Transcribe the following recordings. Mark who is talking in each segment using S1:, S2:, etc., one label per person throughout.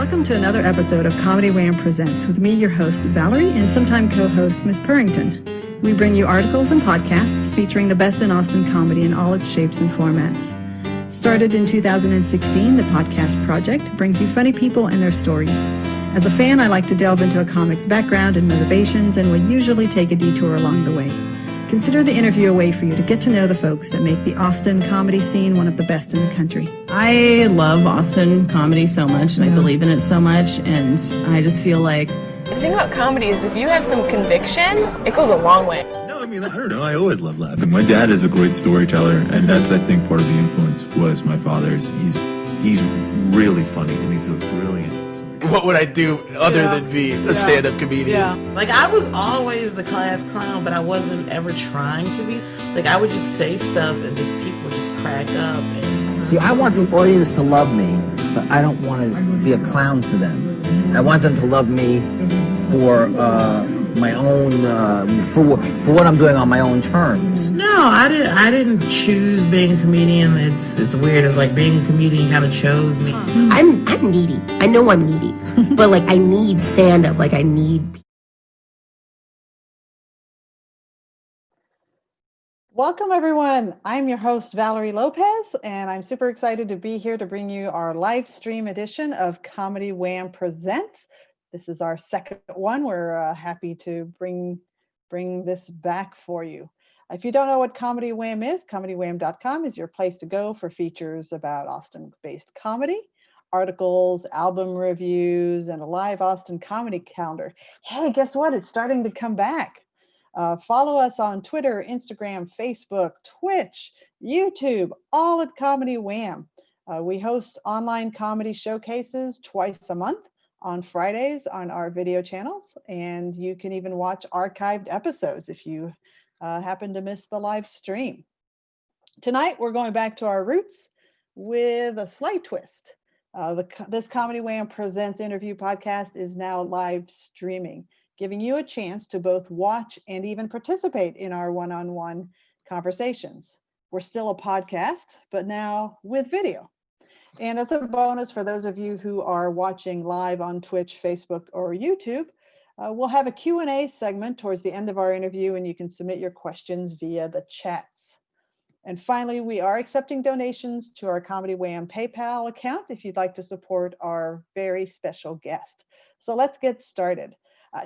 S1: Welcome to another episode of Comedy Wham Presents with me, your host, Valerie, and sometime co-host, Miss Purrington. We bring you articles and podcasts featuring the best in Austin comedy in all its shapes and formats. Started in 2016, the podcast project brings you funny people and their stories. As a fan, I like to delve into a comic's background and motivations, and will usually take a detour along the way. Consider the interview a way for you to get to know the folks that make the Austin comedy scene one of the best in the country.
S2: I love Austin comedy so much, and I believe in it so much, and I just feel like...
S3: The thing about comedy is if you have some conviction, it goes a long way.
S4: No, I mean, I don't know. I always love laughing. My dad is a great storyteller, and that's, I think, part of the influence was my father's. He's really funny, and he's a brilliant storyteller.
S5: What would I do other than be a stand-up comedian?
S6: Yeah. Like, I was always the class clown, but I wasn't ever trying to be. Like, I would just say stuff, and just people would just crack up. And...
S7: See, I want the audience to love me, but I don't want to be a clown for them. I want them to love me for my own, for what I'm doing on my own terms.
S6: No, I didn't choose being a comedian. It's weird. It's like being a comedian kind of chose me.
S8: I'm needy. I know I'm needy, but like I need stand-up. Like I need.
S9: Welcome, everyone. I'm your host, Valerie Lopez, and I'm super excited to be here to bring you our live stream edition of Comedy Wham Presents. This is our second one. We're happy to bring this back for you. If you don't know what Comedy Wham is, comedywham.com is your place to go for features about Austin-based comedy, articles, album reviews, and a live Austin comedy calendar. Hey, guess what? It's starting to come back. Follow us on Twitter, Instagram, Facebook, Twitch, YouTube, all at Comedy Wham. We host online comedy showcases twice a month on Fridays on our video channels, and you can even watch archived episodes if you happen to miss the live stream. Tonight, we're going back to our roots with a slight twist. This Comedy Wham Presents interview podcast is now live streaming, giving you a chance to both watch and even participate in our one-on-one conversations. We're still a podcast, but now with video. And as a bonus for those of you who are watching live on Twitch, Facebook, or YouTube, we'll have a Q&A segment towards the end of our interview, and you can submit your questions via the chats. And finally, we are accepting donations to our Comedy Wham PayPal account if you'd like to support our very special guest. So let's get started.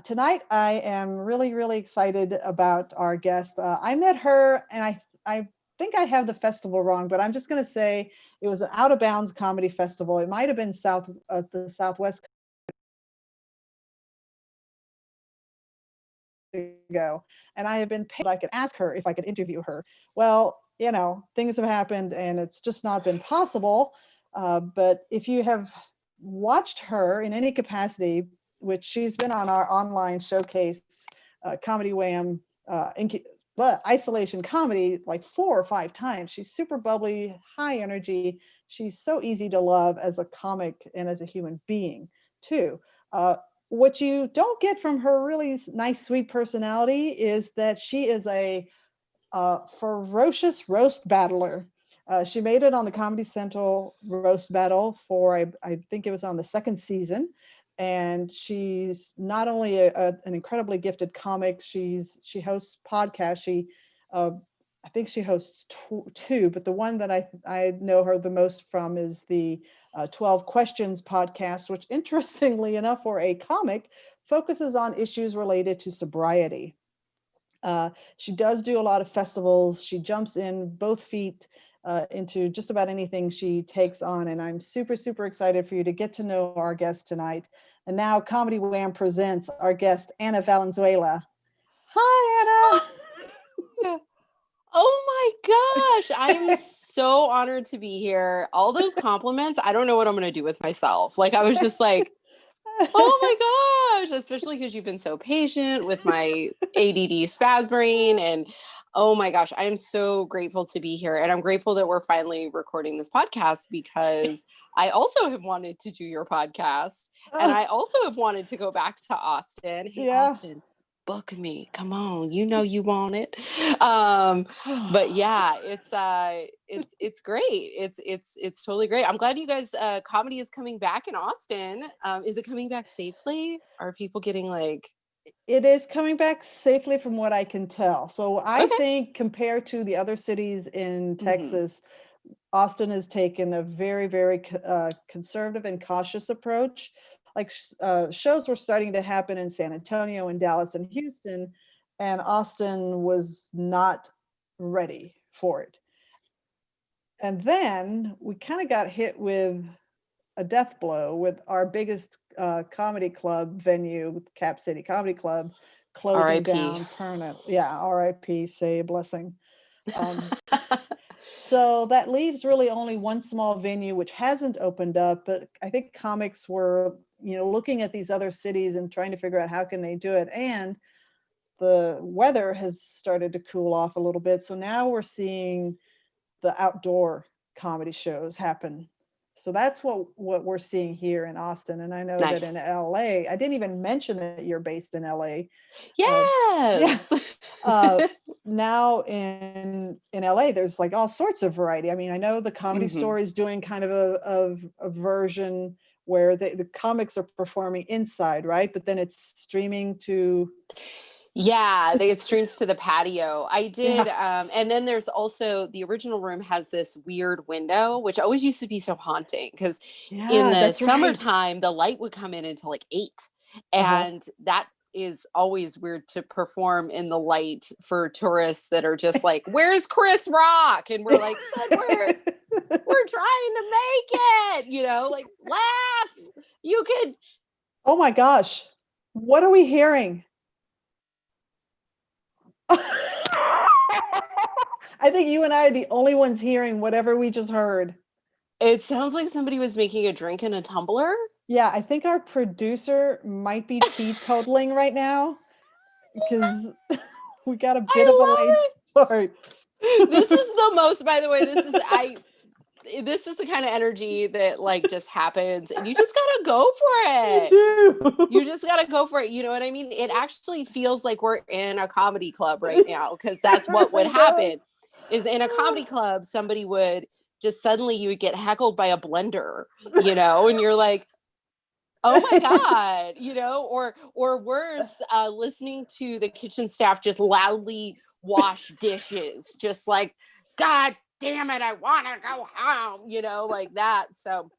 S9: Tonight, I am really, really excited about our guest. I met her, and I think I have the festival wrong, but I'm just going to say it was an Out of Bounds comedy festival. It might have been the Southwest ago, and I have been paid. I could ask her if I could interview her. Well, you know, things have happened, and it's just not been possible. But if you have watched her in any capacity, which she's been on our online showcase, Comedy Wham, Isolation Comedy, like 4 or 5 times. She's super bubbly, high energy. She's so easy to love as a comic and as a human being, too. What you don't get from her really nice, sweet personality is that she is a ferocious roast battler. She made it on the Comedy Central roast battle for, I think it was on the 2nd season. And she's not only an incredibly gifted comic, she hosts podcasts. I think she hosts two, but the one that I know her the most from is the 12 Questions podcast, which interestingly enough for a comic focuses on issues related to sobriety. She does do a lot of festivals. She jumps in both feet into just about anything she takes on. And I'm super, super excited for you to get to know our guest tonight. And now Comedy Wham presents our guest, Anna Valenzuela. Hi, Anna.
S10: Oh my gosh, I'm so honored to be here. All those compliments, I don't know what I'm going to do with myself. Like, I was just like, oh my gosh, especially because you've been so patient with my ADD spaz brain. And oh my gosh, I am so grateful to be here. And I'm grateful that we're finally recording this podcast because I also have wanted to do your podcast. And I also have wanted to go back to Austin. Hey, Austin, book me. Come on, you know you want it. But yeah, it's great. It's totally great. I'm glad you guys comedy is coming back in Austin. Is it coming back safely? Are people getting like
S9: It is coming back safely from what I can tell. So I
S10: okay?
S9: think compared to the other cities in
S10: Hmm.
S9: Texas, Austin has taken a very, very conservative and cautious approach. Like shows were starting to happen in San Antonio and Dallas and Houston, and Austin was not ready for it. And then we kind of got hit with a death blow with our biggest comedy club venue, Cap City Comedy Club, closing
S10: R.I.P.
S9: down permanently. Yeah, RIP, say a blessing. Um, so that leaves really only one small venue which hasn't opened up, but I think comics were, looking at these other cities and trying to figure out how can they do it. And the weather has started to cool off a little bit. So now we're seeing the outdoor comedy shows happen. So that's what we're seeing here in Austin. And I know that in
S10: Nice.
S9: LA, I didn't even mention that you're based in LA. Yeah.
S10: Yes.
S9: Uh, Now in LA, there's like all sorts of variety. I mean, I know the Comedy
S10: Hmm.
S9: Store is doing kind of a version where the comics are performing inside, right? But then it's streaming to
S10: Yeah, they get streams to the patio. I did,
S9: yeah,
S10: and then there's also the original room has this weird window, which always used to be so haunting because in
S9: yeah,
S10: the
S9: that's right.
S10: summertime the light would come in until like 8,
S9: Uh-huh.
S10: and that is always weird to perform in the light for tourists that are just like, "Where's Chris Rock?" And we're like, "But we're trying to make it, like laugh. You could."
S9: Oh my gosh. What are we hearing? I think you and I are the only ones hearing whatever we just heard.
S10: It sounds like somebody was making a drink in a tumbler.
S9: Yeah, I think our producer might be teetotaling right now because we got a bit of a late
S10: I
S9: start.
S10: love it. This is the most, by the way, this is the kind of energy that like just happens and you just gotta go for
S9: You
S10: it.
S9: do.
S10: You just gotta go for it. You know what I mean? It actually feels like we're in a comedy club right now because
S9: It
S10: that's what would
S9: really does.
S10: happen is in a comedy club, somebody would just suddenly you would get heckled by a blender, and you're like, oh my god, or worse, listening to the kitchen staff just loudly wash dishes, just like, god damn it, I want to go home, like that. So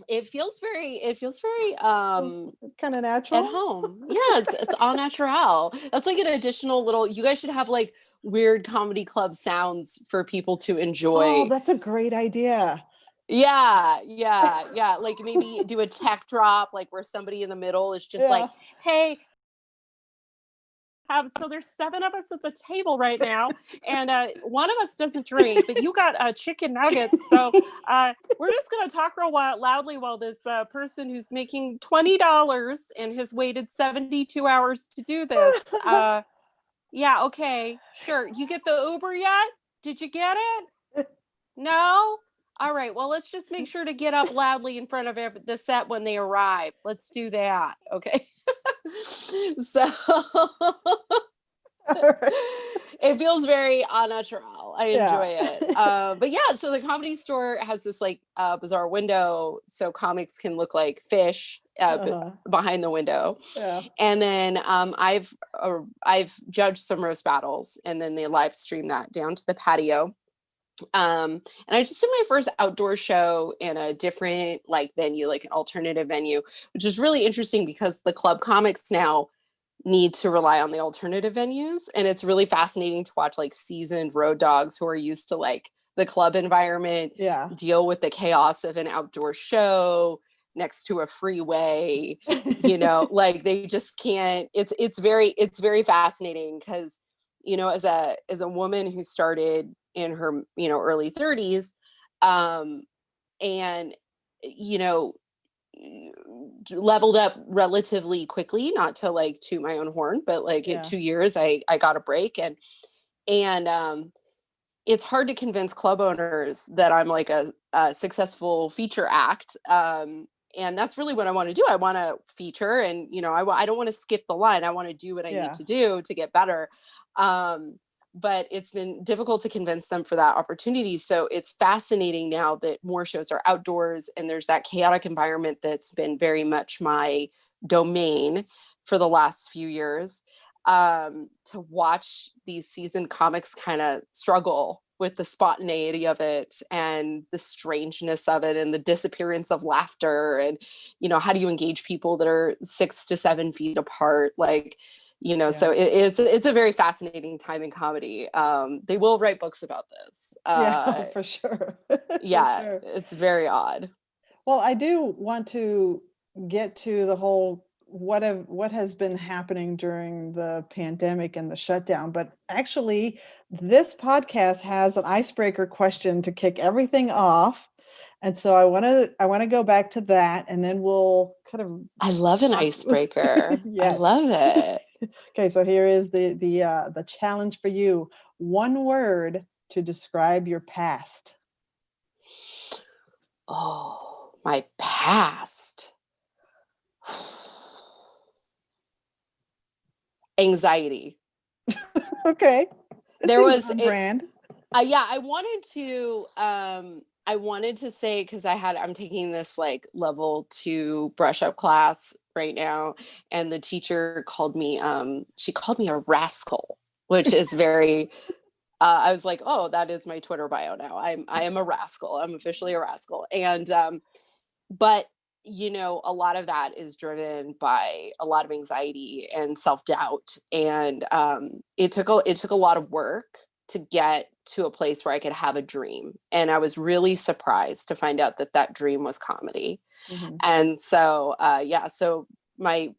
S10: it feels very
S9: Kind of
S10: at
S9: natural.
S10: home. Yeah, it's all natural. That's like an additional little, you guys should have like weird comedy club sounds for people to
S9: Oh,
S10: enjoy.
S9: that's a great idea.
S10: Yeah, yeah, yeah. Like maybe do a tech drop, like where somebody in the middle is just like,
S9: Yeah.
S10: "Hey, so there's 7 of us at the table right now, and one of us doesn't drink, but you got chicken nuggets. So we're just gonna talk real loudly while this person who's making $20 and has waited 72 hours to do this. Yeah, okay, sure. You get the Uber yet? Did you get it? No? All right. Well, let's just make sure to get up loudly in front of the set when they arrive. Let's do that. Okay. So
S9: All right.
S10: it feels very au naturel. I
S9: Yeah.
S10: enjoy it. But yeah, so the Comedy Store has this like bizarre window so comics can look like fish
S9: Uh-huh.
S10: behind the window.
S9: Yeah.
S10: And then I've judged some roast battles and then they live stream that down to the patio. And I just did my first outdoor show in a different like venue, like an alternative venue, which is really interesting because the club comics now need to rely on the alternative venues. And it's really fascinating to watch like seasoned road dogs who are used to like the club environment
S9: Yeah.
S10: deal with the chaos of an outdoor show next to a freeway, like they just can't. It's very fascinating because as a woman who started in her early 30s, and you know leveled up relatively quickly, not to like toot my own horn, but like in
S9: Yeah.
S10: 2 years I got a break, and it's hard to convince club owners that I'm like a successful feature act, And that's really what I want to do. I want to feature, and I don't want to skip the line. I want to do what I need to do to get better. But it's been difficult to convince them for that opportunity. So it's fascinating now that more shows are outdoors and there's that chaotic environment that's been very much my domain for the last few years, to watch these seasoned comics kind of struggle with the spontaneity of it and the strangeness of it and the disappearance of laughter. And, how do you engage people that are 6 to 7 feet apart? So it's a very fascinating time in comedy. They will write books about this.
S9: For sure.
S10: Yeah,
S9: For sure.
S10: it's very odd.
S9: Well, I do want to get to the whole what has been happening during the pandemic and the shutdown, but actually this podcast has an icebreaker question to kick everything off. And so I want to go back to that, and then we'll kind of
S10: I love an icebreaker.
S9: Yes.
S10: I love it.
S9: Okay, so here is the challenge for you. One word to describe your past.
S10: Oh, my past. Anxiety.
S9: Okay.
S10: There was
S9: on brand.
S10: I wanted to say, because I'm taking this like level 2 brush up class right now, and the teacher called me she called me a rascal, which is very I was like, oh, that is my Twitter bio now. I am a rascal. I'm officially a rascal. And but a lot of that is driven by a lot of anxiety and self-doubt. And it took a lot of work to get to a place where I could have a dream. And I was really surprised to find out that dream was comedy. Mm-hmm. And so, so my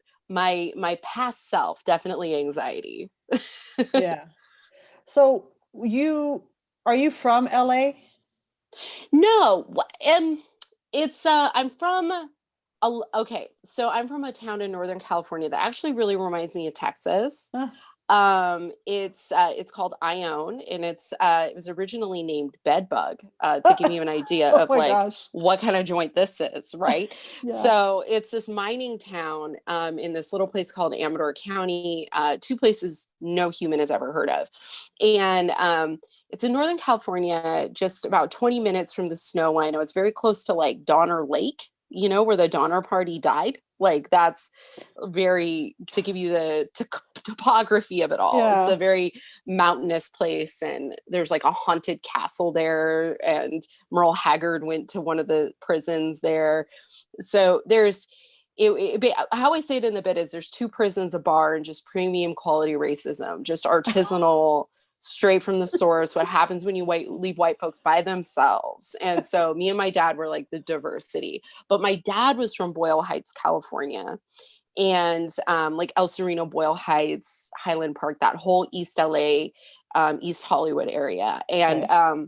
S10: past self, definitely anxiety.
S9: Yeah. So are you from LA?
S10: No. I'm from I'm from a town in Northern California that actually really reminds me of Texas. Huh. It's called Ione, and it was originally named Bedbug, to give you an idea of what kind of joint this is, right? Yeah. So it's this mining town in this little place called Amador County, 2 places no human has ever heard of. And it's in Northern California, just about 20 minutes from the snow line. I was very close to like Donner Lake, where the Donner Party died. Like that's very, to give you the topography of it all. Yeah. It's a very mountainous place, and there's like a haunted castle there, and Merle Haggard went to one of the prisons there. So there's, how I say it in the bit is there's 2 prisons, a bar, and just premium quality racism, just artisanal, straight from the source, what happens when you leave white folks by themselves. And so me and my dad were like the diversity, but my dad was from Boyle Heights, California, and like El Sereno, Boyle Heights, Highland Park, that whole East LA, East Hollywood area. And okay.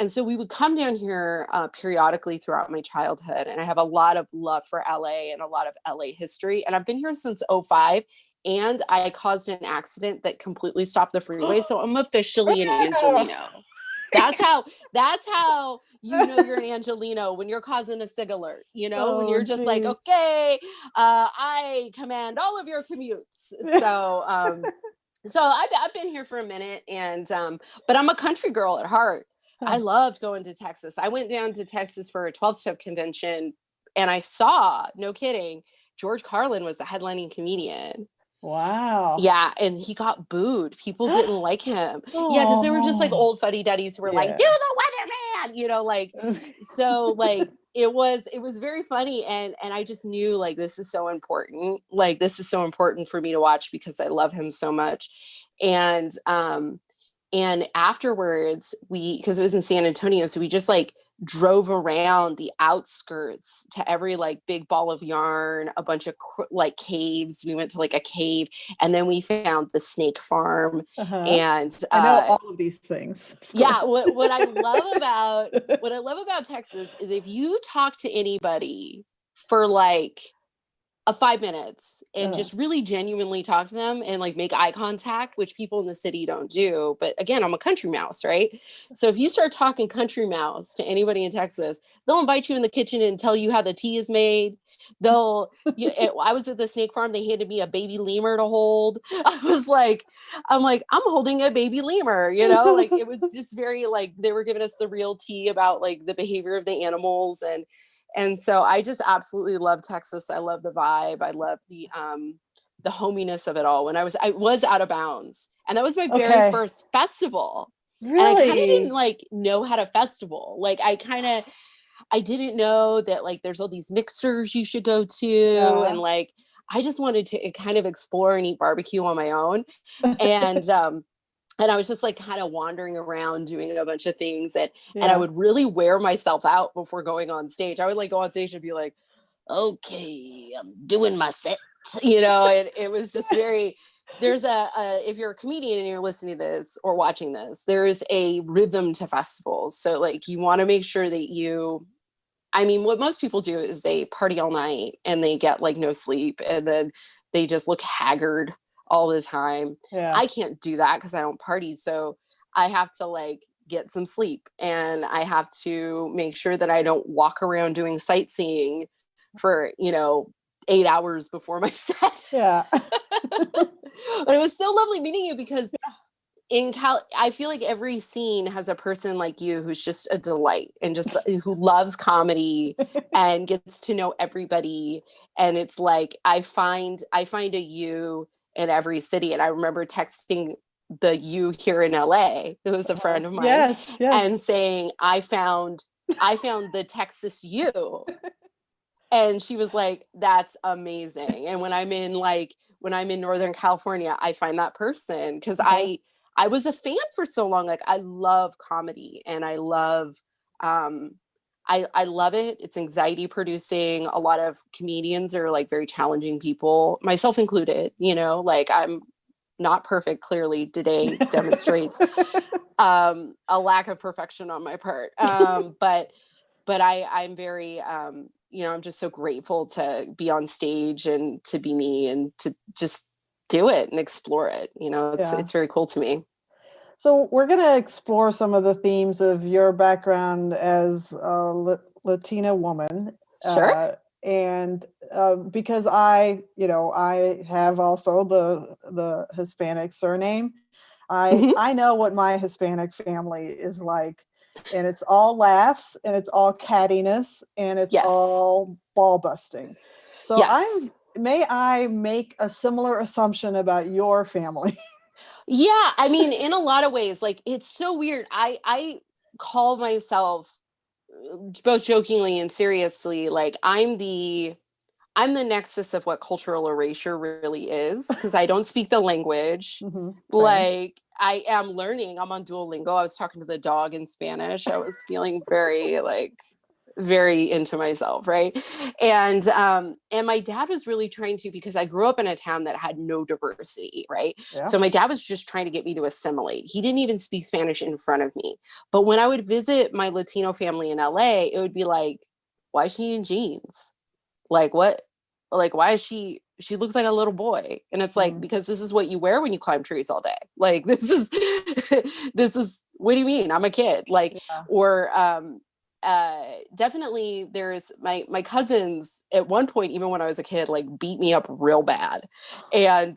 S10: And so we would come down here periodically throughout my childhood, and I have a lot of love for LA and a lot of LA history, and I've been here since 2005. And I caused an accident that completely stopped the freeway. So I'm officially an Angelino. That's how you're an Angelino, when you're causing a SIG alert, when you're just like, okay, I command all of your commutes. So I've been here for a minute, and but I'm a country girl at heart. I loved going to Texas. I went down to Texas for a 12-step convention, and I saw, no kidding, George Carlin was the headlining comedian.
S9: Wow.
S10: Yeah, and he got booed. People didn't like him. Yeah, because they were just like old fuddy-duddies who were like, do the weatherman, so like it was very funny, and I just knew like this is so important. Like this is so important for me to watch because I love him so much. And afterwards because it was in San Antonio, so we just like drove around the outskirts to every like big ball of yarn, a bunch of like caves. We went to like a cave, and then we found the snake farm. And
S9: I know all of these things.
S10: Yeah. What I love about Texas is if you talk to anybody for like 5 minutes and just really genuinely talk to them and like make eye contact, which people in the city don't do. But again, I'm a country mouse, right? So if you start talking country mouse to anybody in Texas, they'll invite you in the kitchen and tell you how the tea is made. I was at the snake farm. They handed me a baby lemur to hold. I'm holding a baby lemur, like it was just very like they were giving us the real tea about like the behavior of the animals. And so I just absolutely love Texas. I love the vibe. I love the hominess of it all. When I was out of bounds, and that was my very first festival.
S9: Really?
S10: And I kind of didn't like know how to festival. Like I didn't know that like there's all these mixers you should go to, and like I just wanted to kind of explore and eat barbecue on my own. And I was just like kind of wandering around doing a bunch of things, and I would really wear myself out before going on stage. I would like go on stage and be like, okay, I'm doing my set, and it was just very, there's if you're a comedian and you're listening to this or watching this, there is a rhythm to festivals. So like you want to make sure that what most people do is they party all night and they get like no sleep, and then they just look haggard all the time. I can't do that because I don't party. So I have to like get some sleep, and I have to make sure that I don't walk around doing sightseeing for, 8 hours before my set.
S9: Yeah.
S10: But it was so lovely meeting you because I feel like every scene has a person like you who's just a delight and just who loves comedy and gets to know everybody. And it's like, I find a you in every city. And I remember texting the you here in LA, who was a friend of mine, and saying, I found the Texas you. And she was like, that's amazing. And when I'm in Northern California, I find that person, because I was a fan for so long. Like I love comedy, and I love I love it. It's anxiety producing. A lot of comedians are like very challenging people, myself included, like I'm not perfect. Clearly today demonstrates a lack of perfection on my part. But I'm very, I'm just so grateful to be on stage and to be me and to just do it and explore it. It's very cool to me.
S9: So we're going to explore some of the themes of your background as a Latina woman.
S10: Sure.
S9: And because I have also the Hispanic surname, I know what my Hispanic family is like, and it's all laughs, and it's all cattiness, and it's all ball busting. So may I make a similar assumption about your family?
S10: Yeah, in a lot of ways, like it's so weird. I call myself, both jokingly and seriously, like I'm the nexus of what cultural erasure really is, because I don't speak the language. Like I am learning. I'm on Duolingo. I was talking to the dog in Spanish. I was feeling very into myself, right? And my dad was really trying to, because I grew up in a town that had no diversity, right? So my dad was just trying to get me to assimilate. He didn't even speak Spanish in front of me. But when I would visit my Latino family in LA, it would be like, why is she in jeans? Like what? Like why is she looks like a little boy? And it's like, because this is what you wear when you climb trees all day. Like this is what do you mean? I'm a kid. Like, or definitely there's my cousins at one point, even when I was a kid, like beat me up real bad. And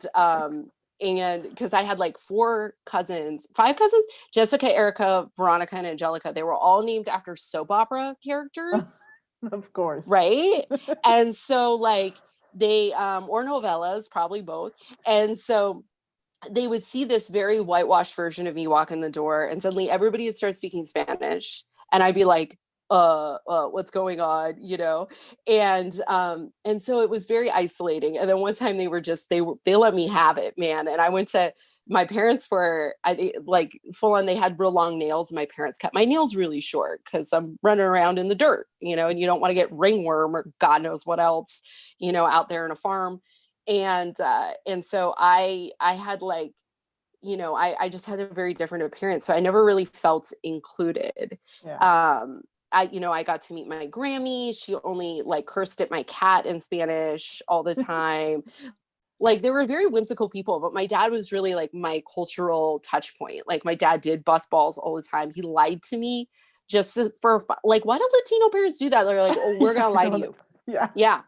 S10: because I had like 5 cousins, Jessica, Erica, Veronica, and Angelica. They were all named after soap opera characters.
S9: Of course.
S10: Right. And so like they, or novellas, probably both. And so they would see this very whitewashed version of me walk in the door, and suddenly everybody would start speaking Spanish. And I'd be like, what's going on, and so it was very isolating. And then one time they let me have it, man. And I went to, my parents were, like full on, they had real long nails. My parents kept my nails really short because I'm running around in the dirt, and you don't want to get ringworm or God knows what else, out there in a farm. And so I had like, I just had a very different appearance. So I never really felt included. I got to meet my Grammy. She only like cursed at my cat in Spanish all the time. Like they were very whimsical people, but my dad was really like my cultural touch point. Like my dad did bus balls all the time. He lied to me just for like, why do Latino parents do that? They're like, oh, we're going to lie to you.
S9: Yeah.
S10: Yeah.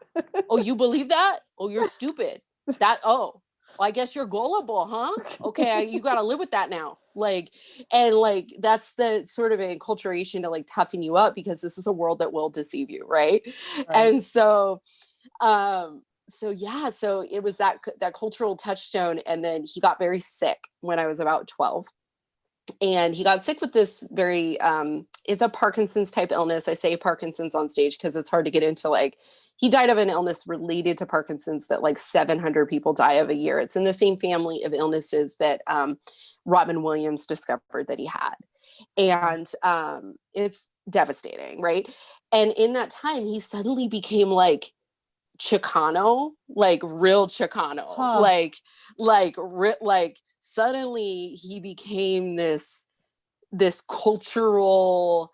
S10: Oh, you believe that? Oh, you're stupid. Well, I guess you're gullible, huh? Okay, you got to live with that now. Like, and like, that's the sort of enculturation to like toughen you up because this is a world that will deceive you, right? And so, so it was that cultural touchstone. And then he got very sick when I was about 12. And he got sick with this very, it's a Parkinson's type illness. I say Parkinson's on stage because it's hard to get into. Like, he died of an illness related to Parkinson's that like 700 people die of a year. It's in the same family of illnesses that Robin Williams discovered that he had. And it's devastating, right? And in that time, he suddenly became like Chicano, like real Chicano, like suddenly he became this cultural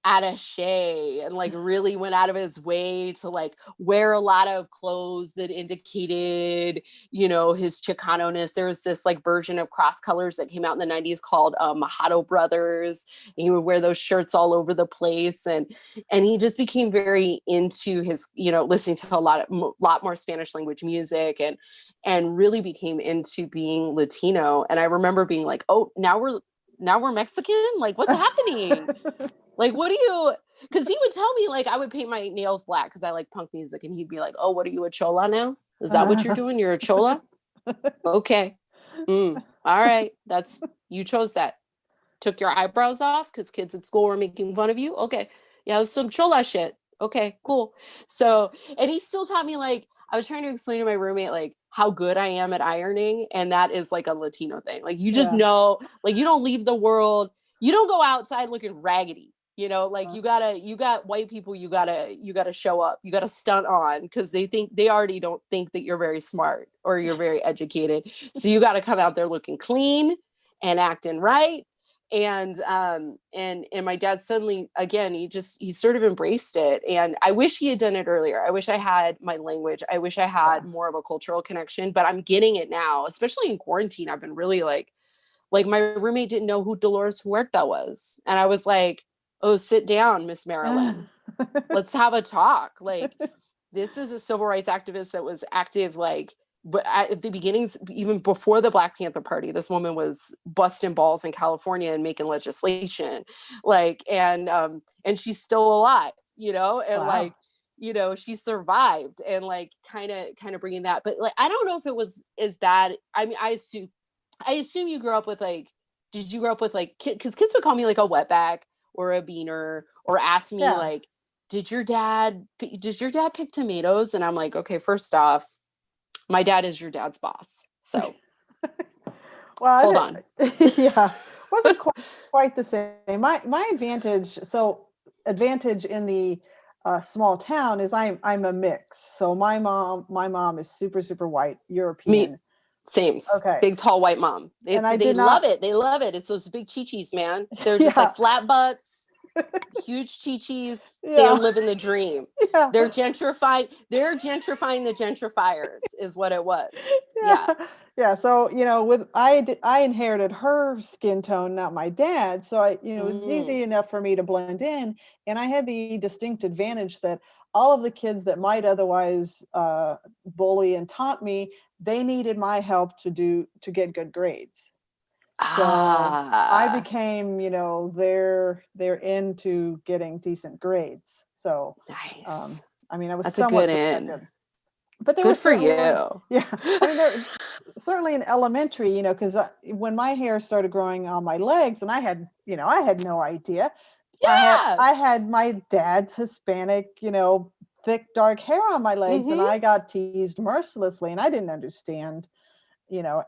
S10: attaché and like really went out of his way to like wear a lot of clothes that indicated, his Chicano-ness. There was this like version of Cross Colors that came out in the 90s called Majado Brothers. And he would wear those shirts all over the place. And he just became very into his, listening to a lot more Spanish language music and really became into being Latino. And I remember being like, oh, now we're Mexican? Like, what's happening? Like, what do you, because he would tell me, like, I would paint my nails black because I like punk music. And he'd be like, oh, what are you, a chola now? Is that what you're doing? You're a chola? Okay. All right. You chose that. Took your eyebrows off because kids at school were making fun of you? Okay. Yeah, that's some chola shit. Okay, cool. So, and he still taught me, like, I was trying to explain to my roommate, like, how good I am at ironing. And that is like a Latino thing. Like, you just know, like, you don't leave the world. You don't go outside looking raggedy. Like you got white people, you gotta show up, you gotta stunt on because they already don't think that you're very smart or you're very educated. So you gotta come out there looking clean and acting right. And my dad suddenly, again, he sort of embraced it. And I wish he had done it earlier. I wish I had my language. I wish I had more of a cultural connection, but I'm getting it now, especially in quarantine. I've been really like my roommate didn't know who Dolores Huerta was. And I was like, oh, sit down, Miss Marilyn. Let's have a talk. Like, this is a civil rights activist that was active, like, but at the beginnings, even before the Black Panther Party, this woman was busting balls in California and making legislation. Like, and she's still alive, and like, she survived and like kind of bringing that. But like, I don't know if it was as bad. I mean, I assume you grew up with like, did you grow up with like, because kids would call me like a wetback or a beaner or ask me like, does your dad pick tomatoes? And I'm like, okay, first off, my dad is your dad's boss. So
S9: well,
S10: hold on.
S9: Yeah. Wasn't quite the same. My advantage in the small town is I'm a mix. So my mom is super, super white, European.
S10: Me. Same.
S9: Okay.
S10: Big, tall, white mom. They love it. They love it. It's those big chichis, man. They're just like flat butts, huge chichis. They're living the dream. Yeah. They're gentrifying the gentrifiers is what it was. Yeah.
S9: Yeah. So, I inherited her skin tone, not my dad. So it was easy enough for me to blend in. And I had the distinct advantage that all of the kids that might otherwise bully and taunt me, they needed my help to get good grades. So I became, they're into getting decent grades. So
S10: nice.
S9: I mean, I was
S10: That's
S9: somewhat
S10: a good end.
S9: But there
S10: good
S9: was
S10: for you.
S9: Yeah. I mean, certainly in elementary, because when my hair started growing on my legs, and I had no idea.
S10: Yeah.
S9: I had my dad's Hispanic, thick, dark hair on my legs, and I got teased mercilessly, and I didn't understand,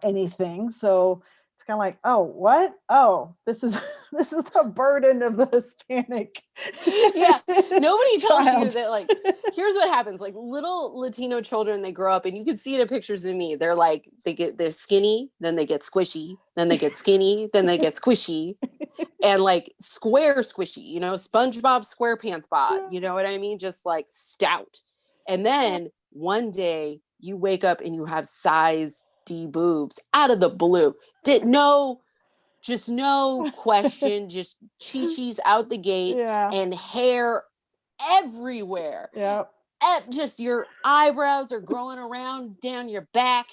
S9: anything. So, it's kind of like, oh, what? Oh, this is this is the burden of the Hispanic.
S10: Yeah, nobody tells you
S9: child.
S10: that, like, here's what happens. Like, little Latino children, they grow up, and you can see it in pictures of me. They're like, they're skinny, then they get squishy, then they get skinny, then they get squishy, and like square squishy, you know, SpongeBob SquarePants bod, you know what I mean? Just like stout. And then one day you wake up and you have size D boobs out of the blue. Just no question, just chi-chis out the gate
S9: Yeah.
S10: and hair everywhere.
S9: Yeah.
S10: Just your eyebrows are growing around down your back,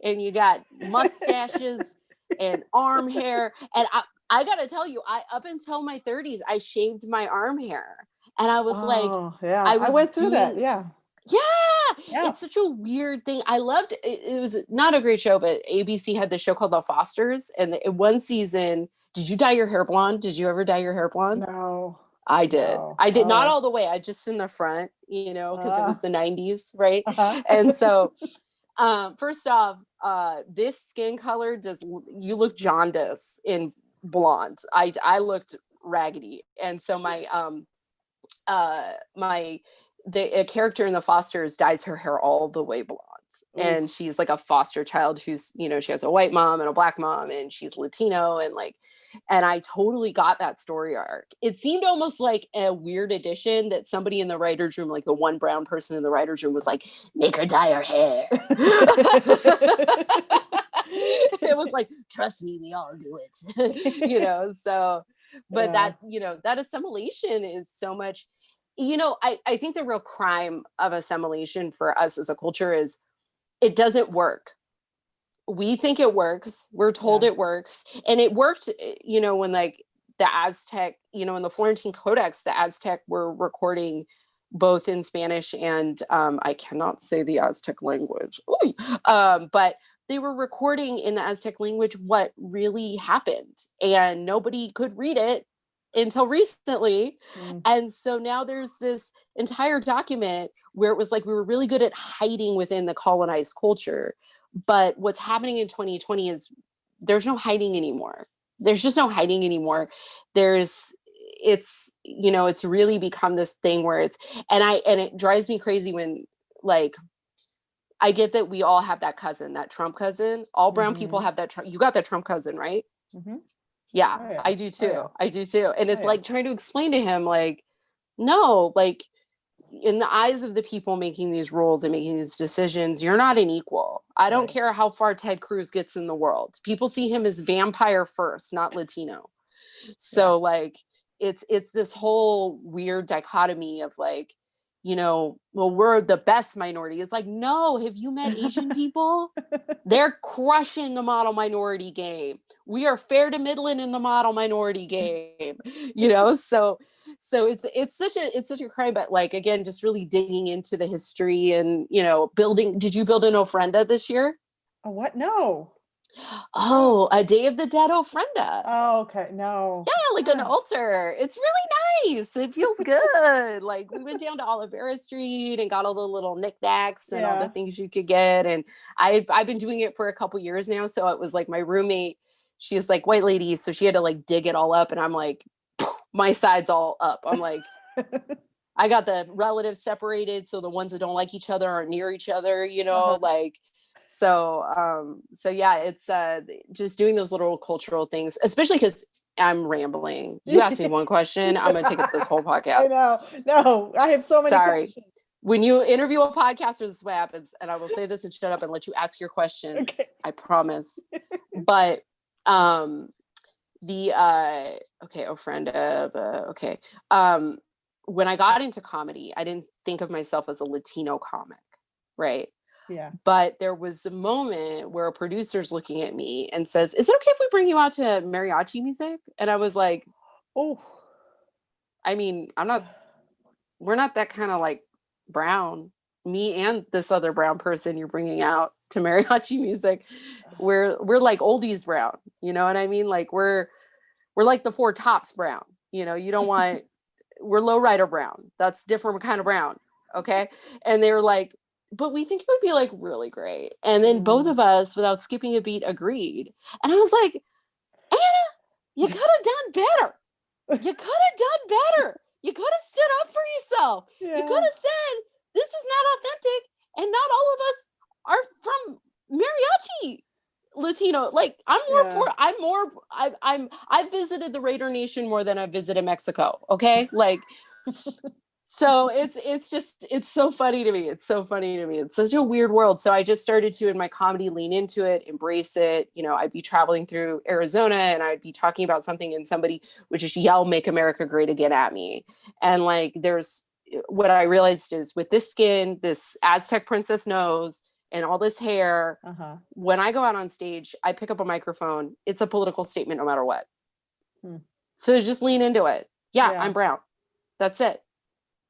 S10: and you got mustaches and arm hair. And I gotta tell you, up until my 30s, I shaved my arm hair. And I was like,
S9: yeah,
S10: I
S9: went through that.
S10: yeah.
S9: Yeah.
S10: It's such a weird thing. I loved it. It was not a great show, but ABC had this show called The Fosters. And in one season, did you dye your hair blonde? Did you ever dye your hair blonde?
S9: No.
S10: I did.
S9: No.
S10: I did not
S9: Oh.
S10: all the way. I just in the front, you know, because it was the 90s, right?
S9: Uh-huh.
S10: And so, first off, this skin color you look jaundice in blonde. I looked raggedy, and so a character in The Fosters dyes her hair all the way blonde. Ooh. And she's like a foster child who's, you know, she has a white mom and a black mom, and she's Latino, and I totally got that story arc. It seemed almost like a weird addition that somebody in the writer's room, like the one brown person in the writer's room, was like, make her dye her hair. It was like, trust me, we all do it. You know, so, but that, you know, that assimilation is so much, you know, I think the real crime of assimilation for us as a culture is it doesn't work. We think it works. We're told it works. And it worked, you know, when like the Aztec, you know, in the Florentine Codex, the Aztec were recording both in Spanish and I cannot say the Aztec language. But they were recording in the Aztec language what really happened, and nobody could read it until recently. And so now there's this entire document where it was like we were really good at hiding within the colonized culture. But what's happening in 2020 is there's no hiding anymore. There's just no hiding anymore. It's, you know, it's really become this thing where and it drives me crazy when, like, I get that we all have that cousin, that Trump cousin. All brown people have that. You got that Trump cousin, right?
S9: Mm-hmm.
S10: Yeah,
S9: Oh, yeah.
S10: I do too.
S9: Oh, yeah.
S10: I do too. And it's like trying to explain to him, like, no, like, in the eyes of the people making these rules and making these decisions, you're not an equal. I don't care how far Ted Cruz gets in the world. People see him as vampire first, not Latino. So like, it's this whole weird dichotomy of like, you know, well, we're the best minority. It's like, no, have you met Asian people? They're crushing the model minority game. We are fair to middling in the model minority game, you know? So it's such a crime, but like, again, just really digging into the history and, you know, did you build an ofrenda this year?
S9: Oh, what? No.
S10: Oh, a Day of the Dead ofrenda.
S9: Oh, okay. No.
S10: Yeah, like an altar. It's really nice. It feels good. Like, we went down to Olivera Street and got all the little knickknacks and all the things you could get. And I've been doing it for a couple years now. So it was like my roommate, she's like white lady, so she had to like dig it all up. And I'm like, my side's all up. I'm like, I got the relatives separated, so the ones that don't like each other aren't near each other, you know, like. So yeah, it's just doing those little cultural things, especially because I'm rambling. You asked me one question, I'm gonna take up this whole podcast.
S9: I know. No, I have so many questions.
S10: When you interview a podcaster, this is what happens, and I will say this and shut up and let you ask your questions. Okay. I promise. But when I got into comedy, I didn't think of myself as a Latino comic, right?
S9: Yeah.
S10: But there was a moment where a producer's looking at me and says, is it okay if we bring you out to mariachi music? And I was like,
S9: oh,
S10: I mean, we're not that kind of like brown. Me and this other brown person you're bringing out to mariachi music, we're like oldies brown. You know what I mean? Like we're like the Four Tops brown. You know, you don't want, we're lowrider brown. That's different kind of brown. Okay. And they were like, but we think it would be like really great. And then both of us, without skipping a beat, agreed. And I was like, You could have done better. You could have done better. You could have stood up for yourself.
S9: Yeah.
S10: You could have said, this is not authentic, and not all of us are from mariachi Latino. Like, I've visited the Raider Nation more than I've visited Mexico. Okay. Like, so it's so funny to me. It's so funny to me. It's such a weird world. So I just started to, in my comedy, lean into it, embrace it. You know, I'd be traveling through Arizona and I'd be talking about something and somebody would just yell, "Make America Great Again" at me. And like, what I realized is, with this skin, this Aztec princess nose, and all this hair, when I go out on stage, I pick up a microphone. It's a political statement no matter what. So just lean into it. Yeah, I'm brown. That's it.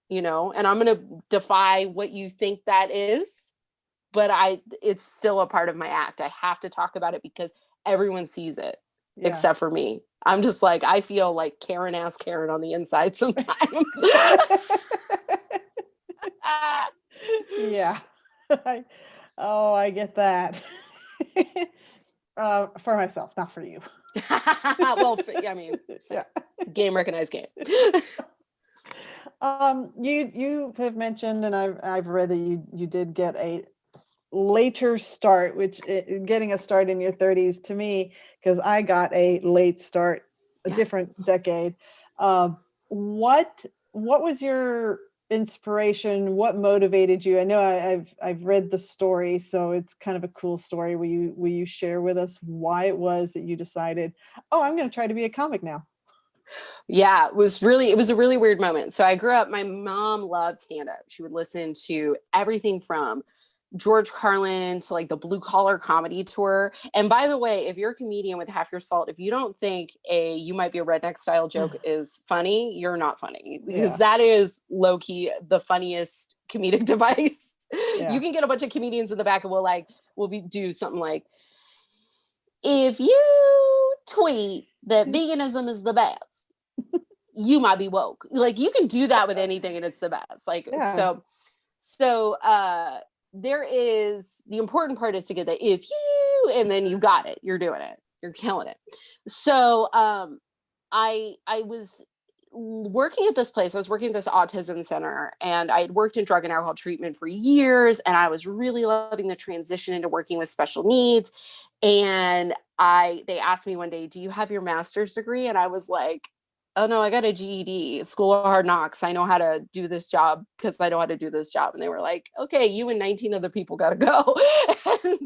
S10: You know, and I'm going to defy what you think that is, but it's still a part of my act. I have to talk about it because everyone sees it except for me. I'm just like, I feel like Karen ass Karen on the inside sometimes.
S9: Yeah. I get that. For myself, not for you.
S10: Well, I mean, game recognized game.
S9: You have mentioned, and I've read that you did get a later start, which getting a start in your 30s, to me, because I got a late start, a different decade. What was your inspiration? What motivated you? I know I've read the story, so it's kind of a cool story. Will you share with us why it was that you decided, I'm going to try to be a comic now?
S10: Yeah, it was a really weird moment. So I grew up, my mom loved stand-up. She would listen to everything from George Carlin to like the Blue Collar Comedy Tour. And by the way, if you're a comedian with half your salt, if you don't think You Might Be a Redneck style joke is funny, you're not funny, because that is low-key the funniest comedic device. You can get a bunch of comedians in the back and we'll do something like, if you tweet that veganism is the best, you might be woke. Like, you can do that with anything and it's the best. Like, so there is, the important part is to get the if you, and then you got it, you're doing it, you're killing it. So I was working at this place. I was working at this autism center, and I had worked in drug and alcohol treatment for years, and I was really loving the transition into working with special needs. And they asked me one day, "Do you have your master's degree?" And I was like, "Oh no, I got a GED, School of Hard Knocks. I know how to do this job because I know how to do this job." And they were like, "Okay, you and 19 other people got to go." And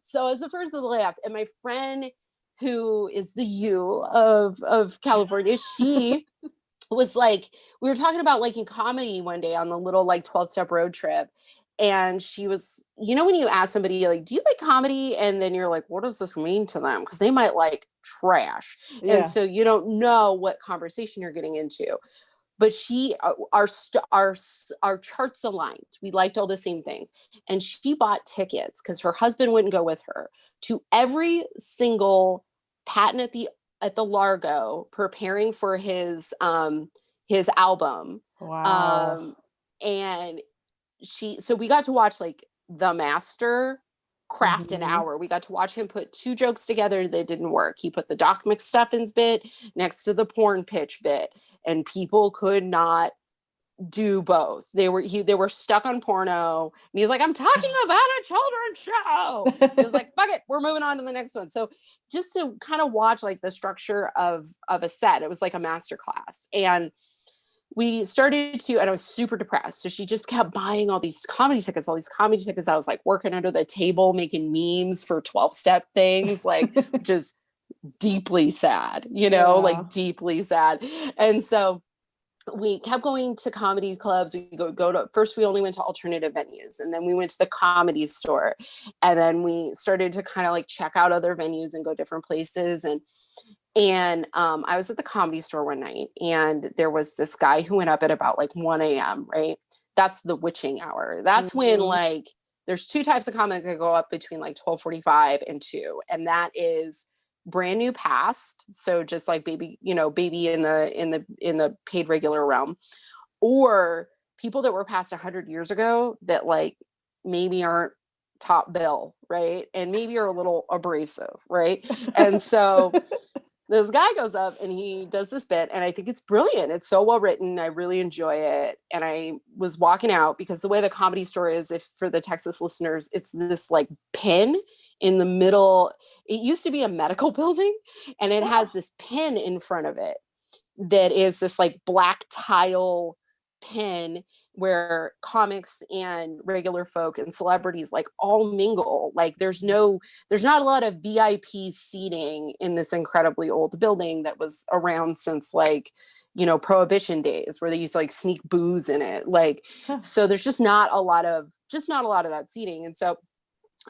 S10: so as the first of the layoffs, and my friend, who is the you of California, she was like, we were talking about liking comedy one day on the little like 12-step road trip. And she was, when you ask somebody like, "Do you like comedy?" And then you're like, what does this mean to them? Because they might like trash. And so you don't know what conversation you're getting into. But our charts aligned. We liked all the same things. And she bought tickets because her husband wouldn't go with her to every single patent at the Largo, preparing for his album.
S9: Wow.
S10: And so we got to watch like the master craft an hour. We got to watch him put two jokes together that didn't work. He put the Doc McStuffins bit next to the porn pitch bit, and people could not do both. They were stuck on porno, and he's like, "I'm talking about a children's show." He was like, "Fuck it, we're moving on to the next one." So just to kind of watch like the structure of a set, it was like a master class. And we started to, and I was super depressed. So she just kept buying all these comedy tickets. I was like working under the table, making memes for 12-step things, like, just deeply sad, like deeply sad. And so we kept going to comedy clubs. We go to, first we only went to alternative venues, and then we went to the Comedy Store. And then we started to kind of like check out other venues and go different places. And I was at the Comedy Store one night, and there was this guy who went up at about like 1 a.m., right? That's the witching hour. That's when like, there's two types of comics that go up between like 12:45 and 2. And that is brand new past. So just like baby in the paid regular realm, or people that were past 100 years ago that like maybe aren't top bill, right? And maybe are a little abrasive, right? And so this guy goes up and he does this bit, and I think it's brilliant. It's so well written. I really enjoy it. And I was walking out because the way the Comedy Store is, if for the Texas listeners, it's this like pin in the middle. It used to be a medical building, and it has this pin in front of it that is this like black tile pin where comics and regular folk and celebrities like all mingle. Like there's not a lot of VIP seating in this incredibly old building that was around since like, Prohibition days, where they used to like sneak booze in it. Like, so there's just not a lot of that seating. And so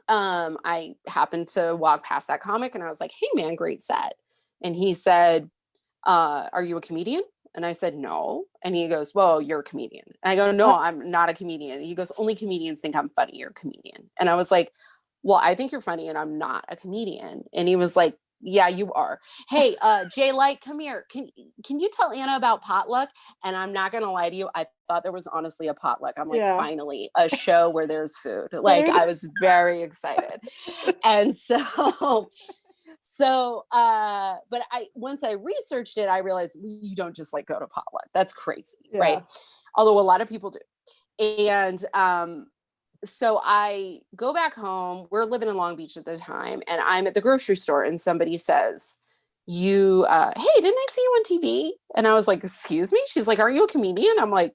S10: I happened to walk past that comic and I was like, hey man, great set. And he said, are you a comedian? And I said, no. And he goes, well, you're a comedian. And I go, no, I'm not a comedian. He goes, only comedians think I'm funny. You're a comedian. And I was like, well, I think you're funny and I'm not a comedian. And he was like, yeah, you are. Hey, Jay Light, come here. Can you tell Anna about potluck? And I'm not going to lie to you. I thought there was honestly a potluck. I'm like, finally, a show where there's food. Like I was very excited. And but once I researched it, I realized you don't just like go to potluck. That's crazy, right? Although a lot of people do. And so I go back home. We're living in Long Beach at the time, and I'm at the grocery store, and somebody says, hey, didn't I see you on TV? And I was like, excuse me? She's like, are you a comedian? I'm like,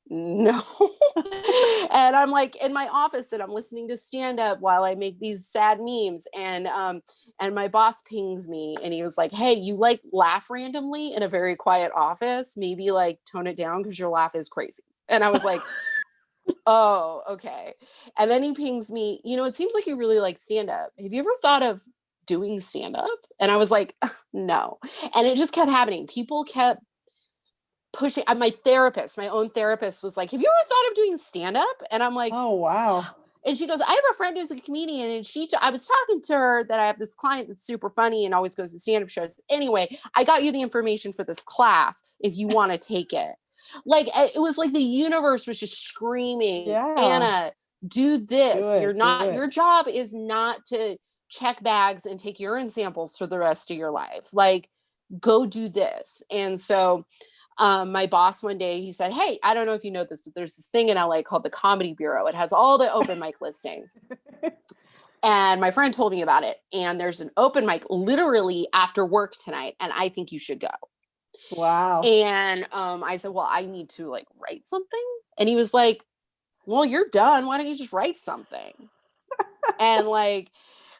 S10: no. And I'm like in my office and I'm listening to stand up while I make these sad memes. And my boss pings me and he was like, hey, you like laugh randomly in a very quiet office, maybe like tone it down because your laugh is crazy. And I was like, oh, okay. And then he pings me, it seems like you really like stand up. Have you ever thought of doing stand up? And I was like, no. And it just kept happening. People kept pushing. My own therapist was like, have you ever thought of doing stand-up? And I'm like,
S9: oh wow.
S10: And she goes, I have a friend who's a comedian, and I was talking to her that I have this client that's super funny and always goes to stand-up shows. Anyway, I got you the information for this class if you want to take it. Like it was like the universe was just screaming, Anna, do this. Your job is not to check bags and take urine samples for the rest of your life. Like, go do this. And so my boss one day, he said, hey, I don't know if you know this, but there's this thing in LA called the Comedy Bureau. It has all the open mic listings. And my friend told me about it. And there's an open mic literally after work tonight. And I think you should go.
S9: Wow.
S10: And I said, well, I need to like write something. And he was like, well, you're done. Why don't you just write something? And like,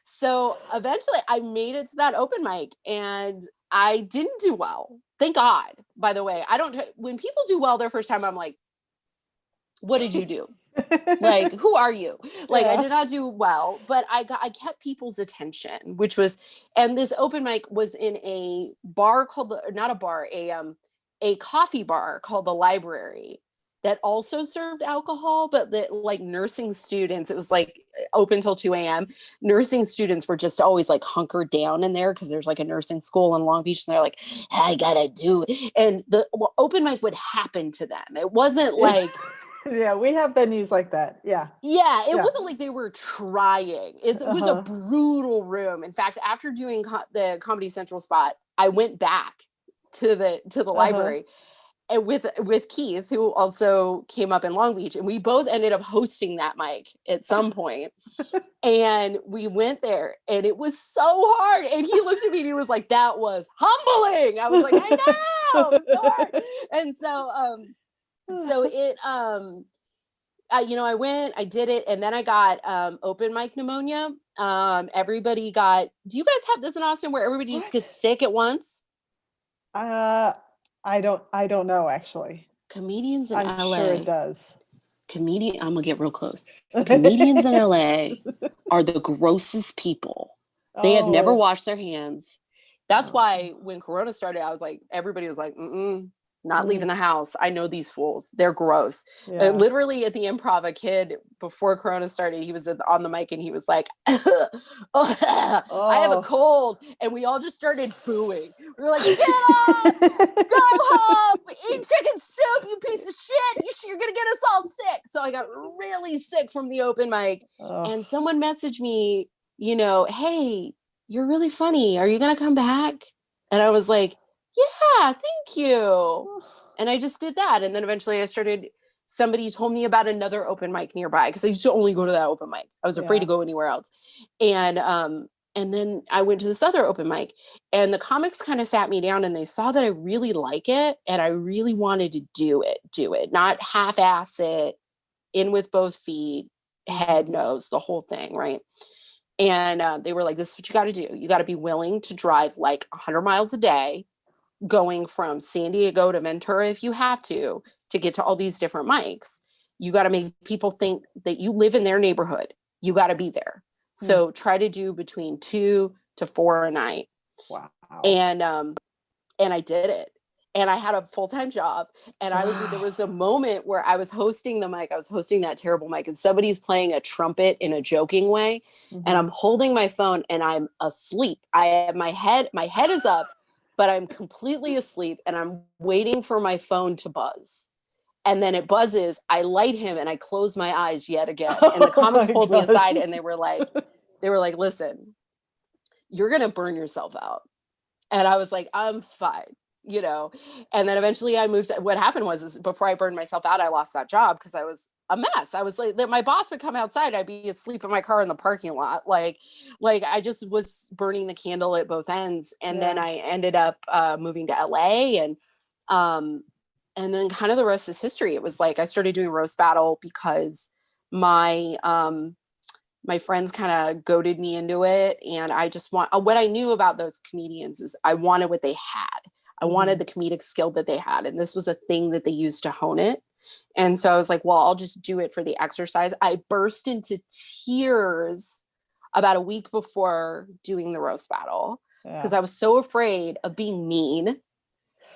S10: so eventually I made it to that open mic and I didn't do well. Thank God, by the way. When people do well their first time, I'm like, what did you do? Like, who are you? Like, I did not do well, but I kept people's attention, and this open mic was in a bar a coffee bar called the Library that also served alcohol, but that like nursing students, it was like open till 2 a.m. Nursing students were just always like hunkered down in there because there's like a nursing school in Long Beach and they're like, I gotta do it. And the open mic would happen to them. It wasn't like,
S9: yeah, we have venues like that. Yeah.
S10: Yeah. It wasn't like they were trying. It was a brutal room. In fact, after doing the Comedy Central spot, I went back to the library. And with Keith, who also came up in Long Beach, and we both ended up hosting that mic at some point. And we went there, and it was so hard. And he looked at me, and he was like, "That was humbling." I was like, "I know, it was so hard." And so it, I went, I did it, and then I got open mic pneumonia. Everybody got. Do you guys have this in Austin where everybody just gets sick at once?
S9: I don't know actually.
S10: Comedians in
S9: I'm
S10: LA.
S9: sure it does.
S10: I'm gonna get real close. Comedians in LA are the grossest people. They have never washed their hands. That's why when Corona started, I was like, everybody was like, not leaving the house. I know these fools. They're gross.
S9: Yeah.
S10: Literally at the Improv, a kid before Corona started, he was on the mic and he was like, I have a cold. And we all just started booing. We were like, get up, go home, eat chicken soup, you piece of shit. You're going to get us all sick. So I got really sick from the open mic. And someone messaged me, hey, you're really funny. Are you going to come back? And I was like, yeah, thank you. And I just did that. And then eventually somebody told me about another open mic nearby because I used to only go to that open mic. I was afraid to go anywhere else. And then I went to this other open mic, and the comics kind of sat me down and they saw that I really like it and I really wanted to do it, not half-ass it, in with both feet, head, nose, the whole thing, right? And they were like, this is what you got to do. You got to be willing to drive like 100 miles a day, going from San Diego to Ventura if you have to get to all these different mics. You got to make people think that you live in their neighborhood. You got to be there. So try to do between 2 to 4 a night.
S9: Wow.
S10: And I did it. And I had a full-time job. And there was a moment where I was hosting the mic. I was hosting that terrible mic, and somebody's playing a trumpet in a joking way. And I'm holding my phone and I'm asleep. My head is up, but I'm completely asleep, and I'm waiting for my phone to buzz. And then it buzzes, I light him, and I close my eyes yet again. And the comics pulled me aside, and they were like, listen, you're going to burn yourself out. And I was like, I'm fine, And then eventually I moved. What happened was before I burned myself out, I lost that job because I was a mess. I was like, my boss would come outside. I'd be asleep in my car in the parking lot. Like I just was burning the candle at both ends. And then I ended up moving to LA, and then kind of the rest is history. It was like I started doing roast battle because my friends kind of goaded me into it. And I just what I knew about those comedians is I wanted what they had. I wanted the comedic skill that they had. And this was a thing that they used to hone it. And so I was like, well, I'll just do it for the exercise. I burst into tears about a week before doing the roast battle because I was so afraid of being mean.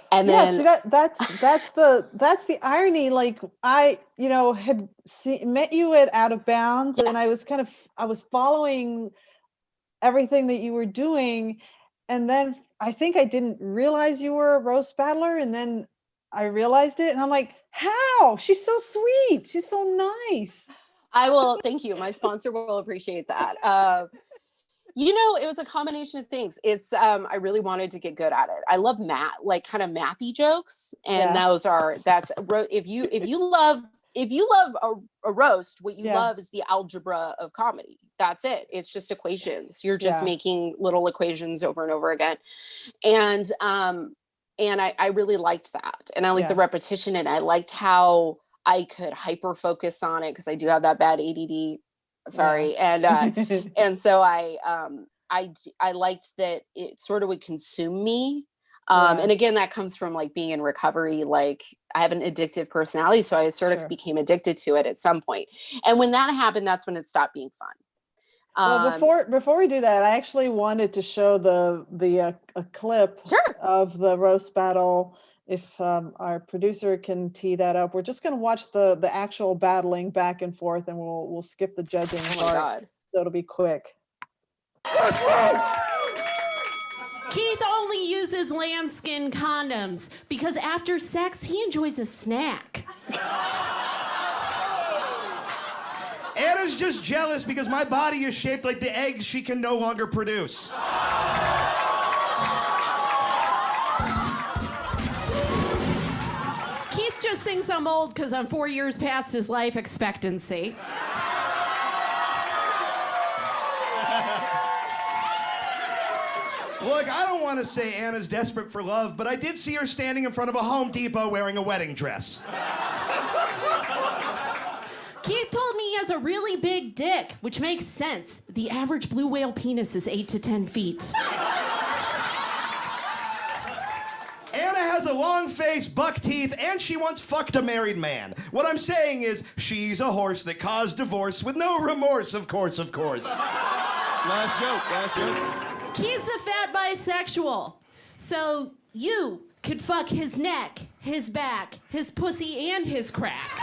S10: And then
S9: see, that's the irony. Like I, had met you at Out of Bounds, and I was following everything that you were doing, and then I think I didn't realize you were a roast battler, and then I realized it, and I'm like, how? She's so sweet. She's so nice.
S10: I will. Thank you. My sponsor will appreciate that. It was a combination of things. It's I really wanted to get good at it. I love math, like kind of mathy jokes, and if you love a roast, what you love is the algebra of comedy. That's it. It's just equations. You're just making little equations over and over again, and I really liked that, and I liked the repetition, and I liked how I could hyper focus on it because I do have that bad ADD. Sorry. And so I liked that it sort of would consume me. And again, that comes from like being in recovery. Like I have an addictive personality, so I sort of became addicted to it at some point. And when that happened, that's when it stopped being fun.
S9: Well, before we do that, I actually wanted to show a clip of the roast battle. If our producer can tee that up, we're just going to watch the actual battling back and forth, and we'll skip the judging part. So it'll be quick.
S11: Keith only uses lambskin condoms because after sex he enjoys a snack.
S12: Anna's just jealous because my body is shaped like the eggs she can no longer produce.
S11: Just thinks I'm old because I'm 4 years past his life expectancy.
S12: Look, I don't want to say Anna's desperate for love, but I did see her standing in front of a Home Depot wearing a wedding dress.
S11: Keith told me he has a really big dick, which makes sense. The average blue whale penis is 8 to 10 feet.
S12: Anna has a long face, buck teeth, and she once fucked a married man. What I'm saying is, she's a horse that caused divorce with no remorse, of course.
S5: Last joke.
S11: Keith's a fat bisexual. So you could fuck his neck, his back, his pussy, and his crack.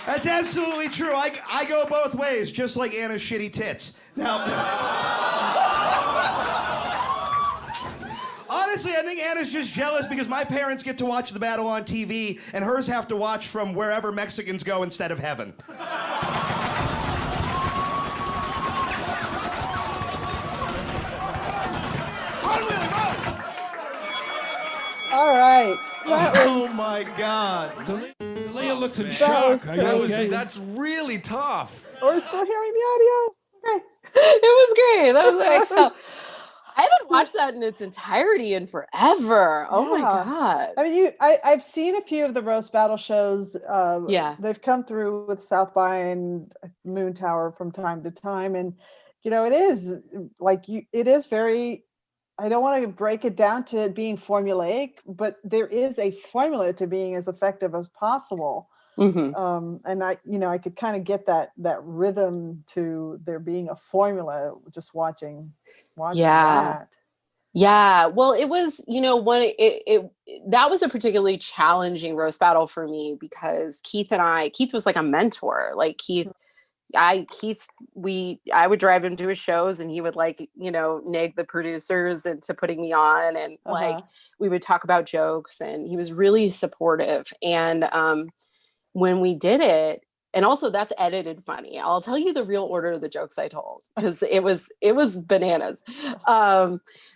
S12: That's absolutely true. I go both ways, just like Anna's shitty tits. Now, honestly, I think Anna's just jealous because my parents get to watch the battle on TV, and hers have to watch from wherever Mexicans go instead of heaven.
S9: All right.
S12: Oh my God.
S5: Leah looks in
S9: That
S5: shock.
S9: was
S5: Are you okay?
S12: That's really tough.
S9: We're still hearing the audio. Okay.
S10: It was great. That was like, I haven't watched that in its entirety in forever. Oh my
S9: Yeah.
S10: God.
S9: I mean, I've seen a few of the roast battle shows.
S10: Yeah.
S9: They've come through with South by and Moon Tower from time to time, and it is like it is very. I don't want to break it down to it being formulaic, but there is a formula to being as effective as possible.
S10: Mm-hmm.
S9: And I could kind of get that rhythm to there being a formula just watching
S10: Yeah.
S9: that.
S10: Yeah. Well, it was, that was a particularly challenging roast battle for me because Keith was like a mentor. Like I would drive him to his shows and he would nag the producers into putting me on, and we would talk about jokes, and he was really supportive. And when we did it, and also that's edited funny. I'll tell you the real order of the jokes I told because it was bananas.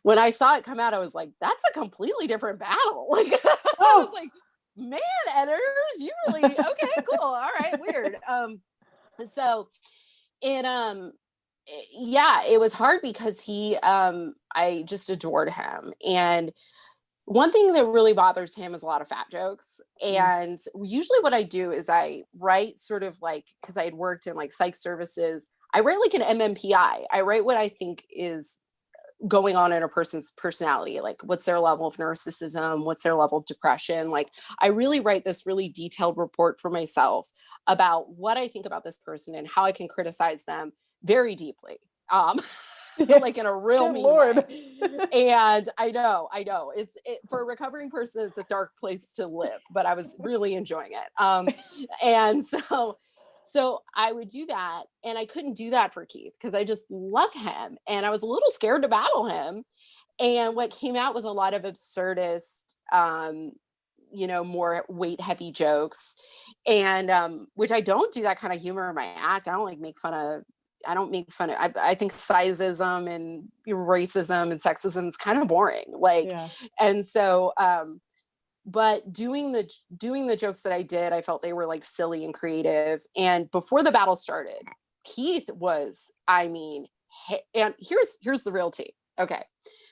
S10: When I saw it come out, I was like, that's a completely different battle. Like I was like, man, editors, you really okay, cool. All right, weird. So it it was hard because I just adored him. And one thing that really bothers him is a lot of fat jokes. And usually what I do is I write sort of like, because I had worked in like psych services, I write like an MMPI. I write what I think is going on in a person's personality, like what's their level of narcissism, what's their level of depression. Like I really write this really detailed report for myself about what I think about this person and how I can criticize them very deeply. Like in a real mean way. And I know for a recovering person, it's a dark place to live, but I was really enjoying it. And so I would do that, and I couldn't do that for Keith because I just love him, and I was a little scared to battle him. And what came out was a lot of absurdist, more weight heavy jokes, and which I don't do that kind of humor in my act. I don't make fun of. I think sizeism and racism and sexism is kind of boring. And so, but doing the jokes that I did, I felt they were like silly and creative. And before the battle started, Keith was, and here's the real tea. Okay.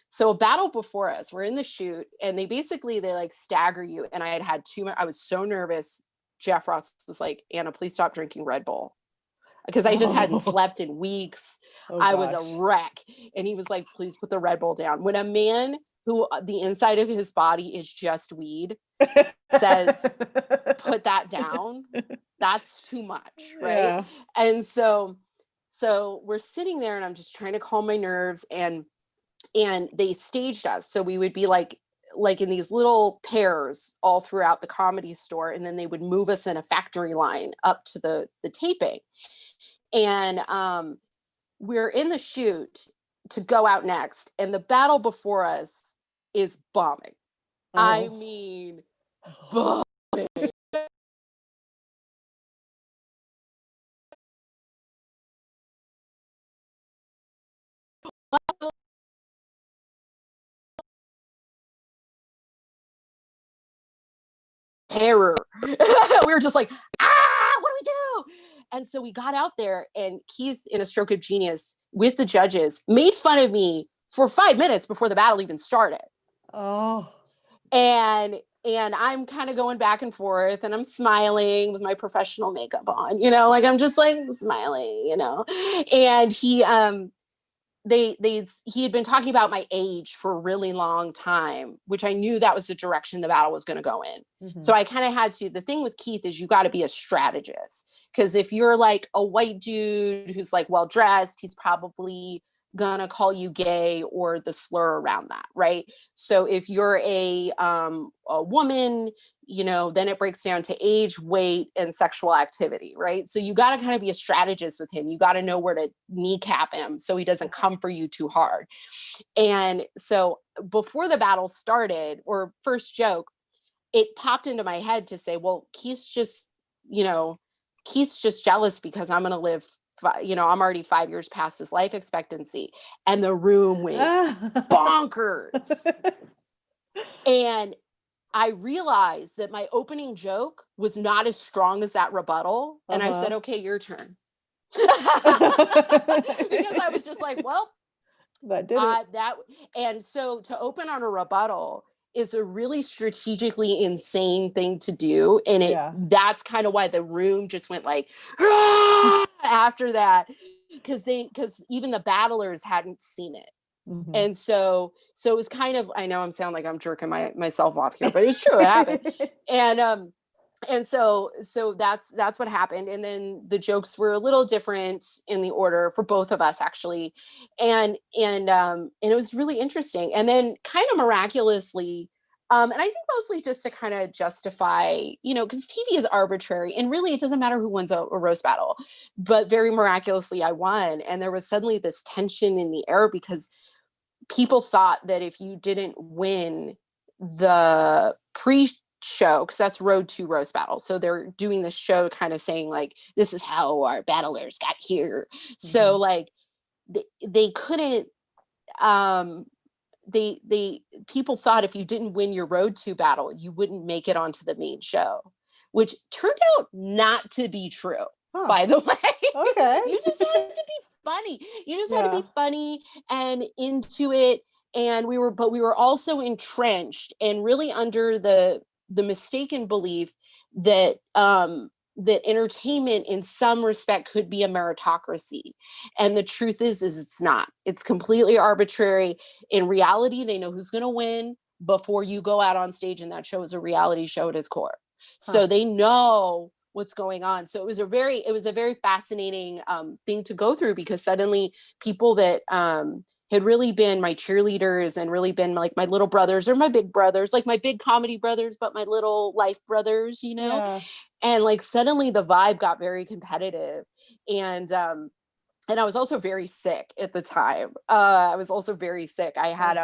S10: So a battle before us, we're in the shoot, and they like stagger you. And I had too much, I was so nervous. Jeff Ross was like, Anna, please stop drinking Red Bull. Because I just hadn't slept in weeks. I was a wreck. And he was like, please put the Red Bull down. When a man who the inside of his body is just weed says, put that down, that's too much, right? Yeah. And so we're sitting there, and I'm just trying to calm my nerves, and they staged us. So we would be like in these little pairs all throughout the Comedy Store, and then they would move us in a factory line up to the taping. And we're in the shoot to go out next, and the battle before us is bombing. Oh. I mean, bombing. Terror. We were just like, what do we do? And so we got out there, and Keith, in a stroke of genius with the judges, made fun of me for 5 minutes before the battle even started. Oh. And I'm kind of going back and forth, and I'm smiling with my professional makeup on, like I'm just like smiling, and he had been talking about my age for a really long time, which I knew that was the direction the battle was going to go in. Mm-hmm. So I kind of had to, the thing with Keith is you got to be a strategist, because if you're like a white dude who's like well-dressed, he's probably going to call you gay or the slur around that. Right. So if you're a woman, then it breaks down to age, weight, and sexual activity, right? So you got to kind of be a strategist with him. You got to know where to kneecap him so he doesn't come for you too hard. And so before the battle started, or first joke, it popped into my head to say, well, Keith's just jealous because I'm going to live, I'm already 5 years past his life expectancy. And the room went bonkers. And I realized that my opening joke was not as strong as that rebuttal. And I said, okay, your turn. Because I was just like, well,
S9: that did it.
S10: And so to open on a rebuttal is a really strategically insane thing to do. And that's kind of why the room just went like, after that, because even the battlers hadn't seen it.
S9: Mm-hmm.
S10: And so it was kind of, I know I'm sounding like I'm jerking myself off here, but it's true. It happened. And so that's what happened. And then the jokes were a little different in the order for both of us, actually. And it was really interesting. And then kind of miraculously, and I think mostly just to kind of justify, because TV is arbitrary and really it doesn't matter who wins a roast battle, but very miraculously I won. And there was suddenly this tension in the air because people thought that if you didn't win the pre-show, because that's road to roast battle, so they're doing this show kind of saying like, this is how our battlers got here. Mm-hmm. So like they couldn't people thought if you didn't win your road to battle, you wouldn't make it onto the main show, which turned out not to be true. By the way.
S9: Okay.
S10: You just had to be funny. You just had to be funny and into it. And we were also entrenched and really under the mistaken belief that that entertainment in some respect could be a meritocracy. And the truth is it's not. It's completely arbitrary. In reality, they know who's going to win before you go out on stage, and that show is a reality show at its core. So they know what's going on. So it was a very fascinating thing to go through, because suddenly people that had really been my cheerleaders and really been like my little brothers or my big brothers, like my big comedy brothers, but my little life brothers, and like suddenly the vibe got very competitive. And I was also very sick at the time. I was also very sick. I had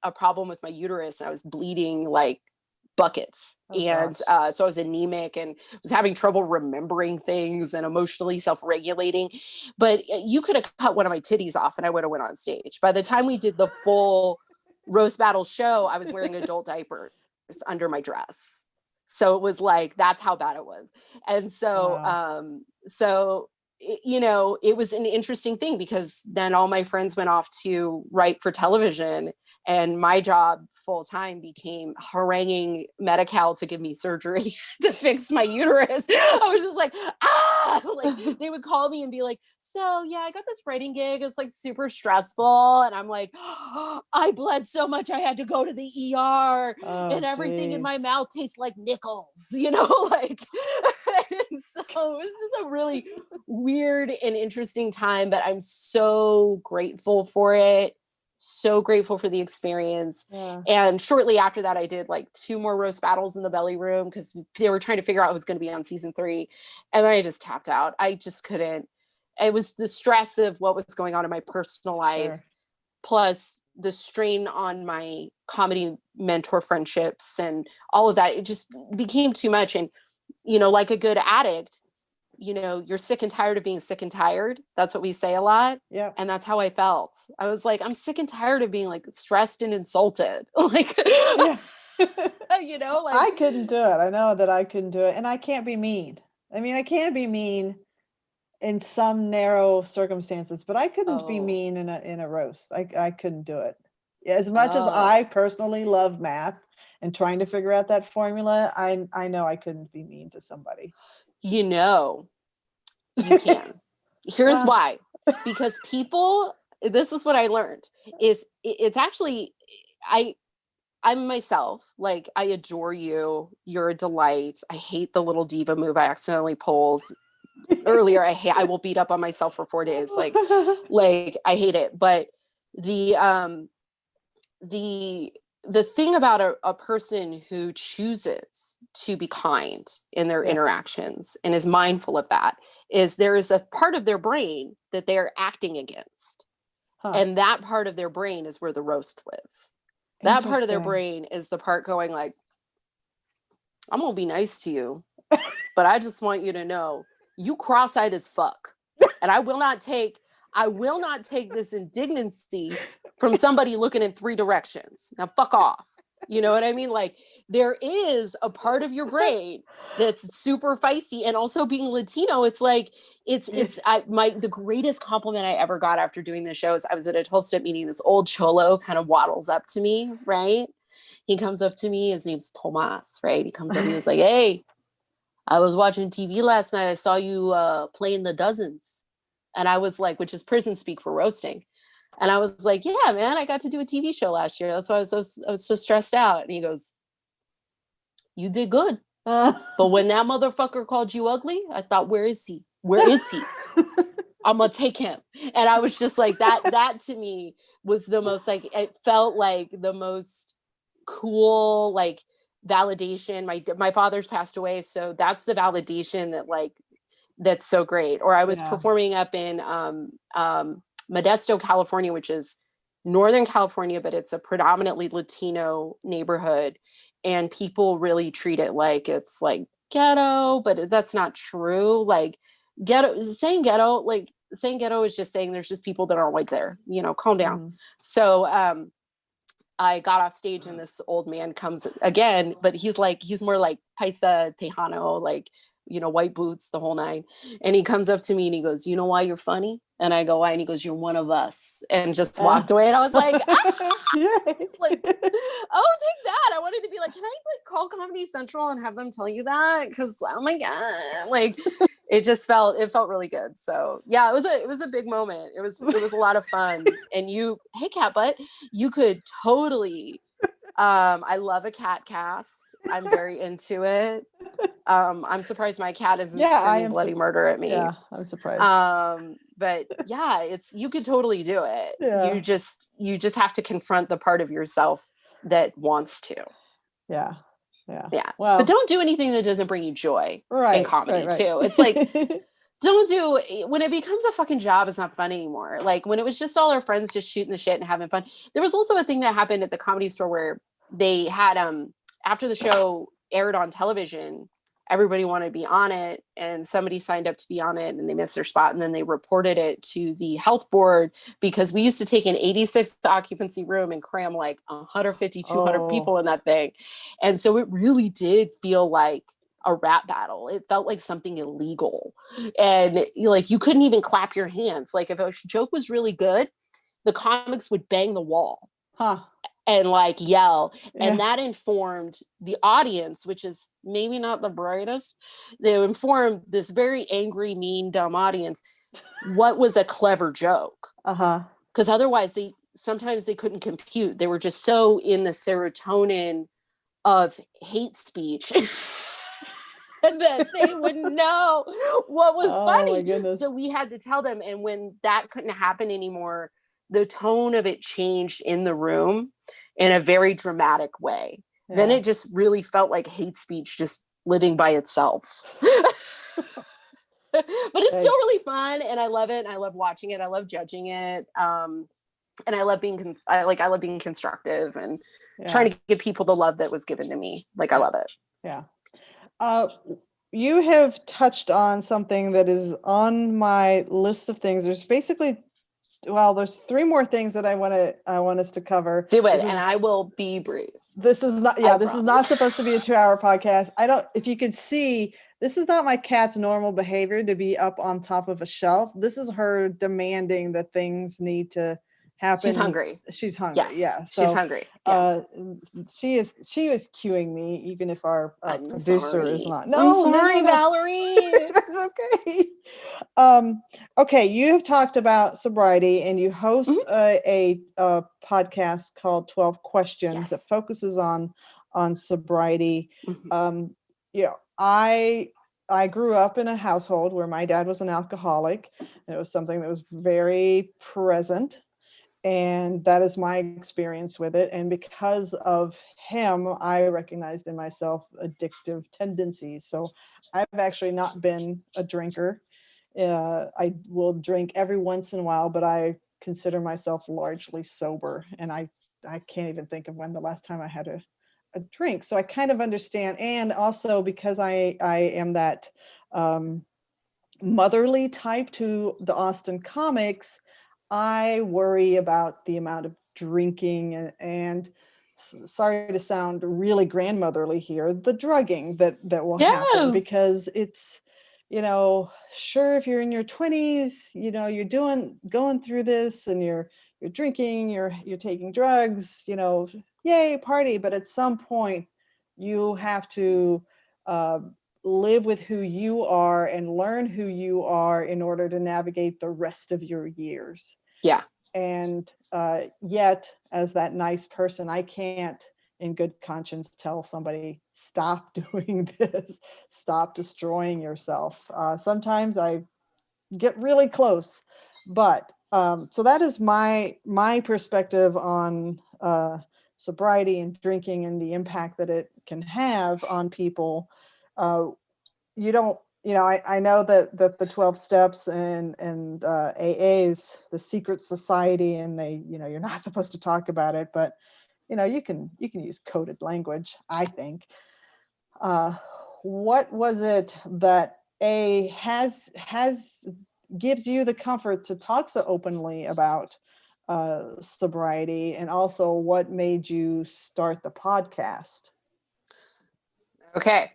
S10: a problem with my uterus and I was bleeding like buckets. So I was anemic and was having trouble remembering things and emotionally self-regulating. But you could have cut one of my titties off and I would have went on stage. By the time we did the full roast battle show, I was wearing adult diapers under my dress. So it was like, that's how bad it was. And so, it was an interesting thing, because then all my friends went off to write for television. And my job full time became haranguing Medi-Cal to give me surgery to fix my uterus. I was just like, like they would call me and be like, so yeah, I got this writing gig. It's like super stressful. And I'm like, I bled so much. I had to go to the ER and everything in my mouth tastes like nickels, like, and so it was just a really weird and interesting time, but I'm so grateful for it. So grateful for the experience. And shortly after that, I did like 2 more roast battles in the belly room because they were trying to figure out who was going to be on season 3. And then I just tapped out. I just couldn't. It was the stress of what was going on in my personal life, plus the strain on my comedy mentor friendships and all of that. It just became too much. And, like a good addict, you're sick and tired of being sick and tired. That's what we say a lot.
S9: Yeah.
S10: And that's how I felt. I was like, I'm sick and tired of being like stressed and insulted. Like,
S9: like I
S10: I
S9: couldn't do it. I know that I couldn't do it. And I can't be mean. I mean, I can be mean in some narrow circumstances, but I couldn't be mean in a roast. I couldn't do it. As much as I personally love math and trying to figure out that formula, I know I couldn't be mean to somebody.
S10: You can. Here's why. Because people, this is what I learned, is it's actually, I'm myself, like, I adore you. You're a delight. I hate the little diva move I accidentally pulled earlier. I will beat up on myself for 4 days. Like I hate it. But the thing about a person who chooses to be kind in their interactions and is mindful of that is there is a part of their brain that they are acting against. And that part of their brain is where the roast lives. That part of their brain is the part going like, I'm going to be nice to you, but I just want you to know you cross-eyed as fuck. And I will not take this indignancy from somebody looking in 3 directions. Now fuck off. You know what I mean? Like there is a part of your brain that's super feisty, and also being Latino, it's like the greatest compliment I ever got after doing the show is I was at a 12-step meeting. This old cholo kind of waddles up to me, right? He comes up to me. His name's Tomas, right? He comes up. He was like, "Hey, I was watching TV last night. I saw you playing the dozens," and I was like, which is prison speak for roasting. And I was like, "Yeah, man, I got to do a TV show last year. That's why I was so stressed out." And he goes, "You did good. But when that motherfucker called you ugly, I thought, where is he? Where is he? I'm gonna take him." And I was just like, that to me was the most, like, it felt like the most cool, like, validation. My father's passed away, so that's the validation that, like, that's so great. Or I was performing up in Modesto, California, which is Northern California, but it's a predominantly Latino neighborhood. And people really treat it like it's like ghetto, but that's not true. Like saying ghetto is just saying there's just people that aren't like there, calm down. So I got off stage and this old man comes again, but he's more like Paisa Tejano, like, white boots, the whole nine. And he comes up to me and he goes, "You know why you're funny?" And I go, "Why?" And he goes, "You're one of us." And just walked away. And I was like, like, oh, take that. I wanted to be like, can I like call Comedy Central and have them tell you that? Because, oh my God, like it felt really good. So yeah, it was a big moment. It was a lot of fun. And hey, cat butt, you could totally, I love a cat cast. I'm very into it. I'm surprised my cat isn't screaming bloody murder at me.
S9: Yeah, I'm surprised.
S10: But yeah, you could totally do it.
S9: Yeah.
S10: You just have to confront the part of yourself that wants to.
S9: Yeah.
S10: Well, but don't do anything that doesn't bring you joy in comedy too. It's like, when it becomes a fucking job, it's not fun anymore. Like when it was just all our friends just shooting the shit and having fun. There was also a thing that happened at the Comedy Store where they had, after the show aired on television, everybody wanted to be on it, and somebody signed up to be on it and they missed their spot, and then they reported it to the health board because we used to take an 86 occupancy room and cram like 150, 200 people in that thing. And so it really did feel like a rap battle. It felt like something illegal, and you couldn't even clap your hands. Like if a joke was really good, the comics would bang the wall and like yell. And that informed the audience, which is maybe not the brightest. They informed this very angry, mean, dumb audience what was a clever joke. Because otherwise sometimes they couldn't compute. They were just so in the serotonin of hate speech and that they wouldn't know what was funny. So we had to tell them. And when that couldn't happen anymore, the tone of it changed in the room in a very dramatic way. Then it just really felt like hate speech just living by itself. But it's still really fun, and I love it, and I love watching it. I love judging it. And I love being I love being constructive and trying to give people the love that was given to me. Like I love it.
S9: Yeah. You have touched on something that is on my list of things. There's three more things that I want us to cover.
S10: Do it, and I will be brief.
S9: This is not supposed to be a 2-hour podcast. If you could see, this is not my cat's normal behavior to be up on top of a shelf. This is her demanding that things need to happen.
S10: She's hungry.
S9: She's hungry.
S10: Yes,
S9: yeah. So,
S10: she's hungry. Yeah.
S9: She is cueing me, even if our producer is not.
S10: No, I'm sorry, Valerie.
S9: It's okay. Okay, you have talked about sobriety, and you host a podcast called 12 Questions that focuses on sobriety. I grew up in a household where my dad was an alcoholic, and it was something that was very present. And that is my experience with it. And because of him, I recognized in myself addictive tendencies. So I've actually not been a drinker. I will drink every once in a while, but I consider myself largely sober. And I can't even think of when the last time I had a drink. So I kind of understand. And also because I am that motherly type to the Austin comics, I worry about the amount of drinking and sorry to sound really grandmotherly here, the drugging that will happen,
S10: Yes.
S9: because it's, sure, if you're in your 20s, you're going through this, and you're drinking, you're taking drugs, yay, party. But at some point, you have to live with who you are and learn who you are in order to navigate the rest of your years.
S10: Yeah.
S9: And yet, as that nice person, I can't in good conscience tell somebody, stop doing this, stop destroying yourself. Sometimes I get really close, but so that is my perspective on sobriety and drinking and the impact that it can have on people. You don't, I know that the 12 steps and AAs, the secret society, and they, you're not supposed to talk about it, but you can use coded language, I think. What was it that has gives you the comfort to talk so openly about sobriety, and also what made you start the podcast?
S10: Okay.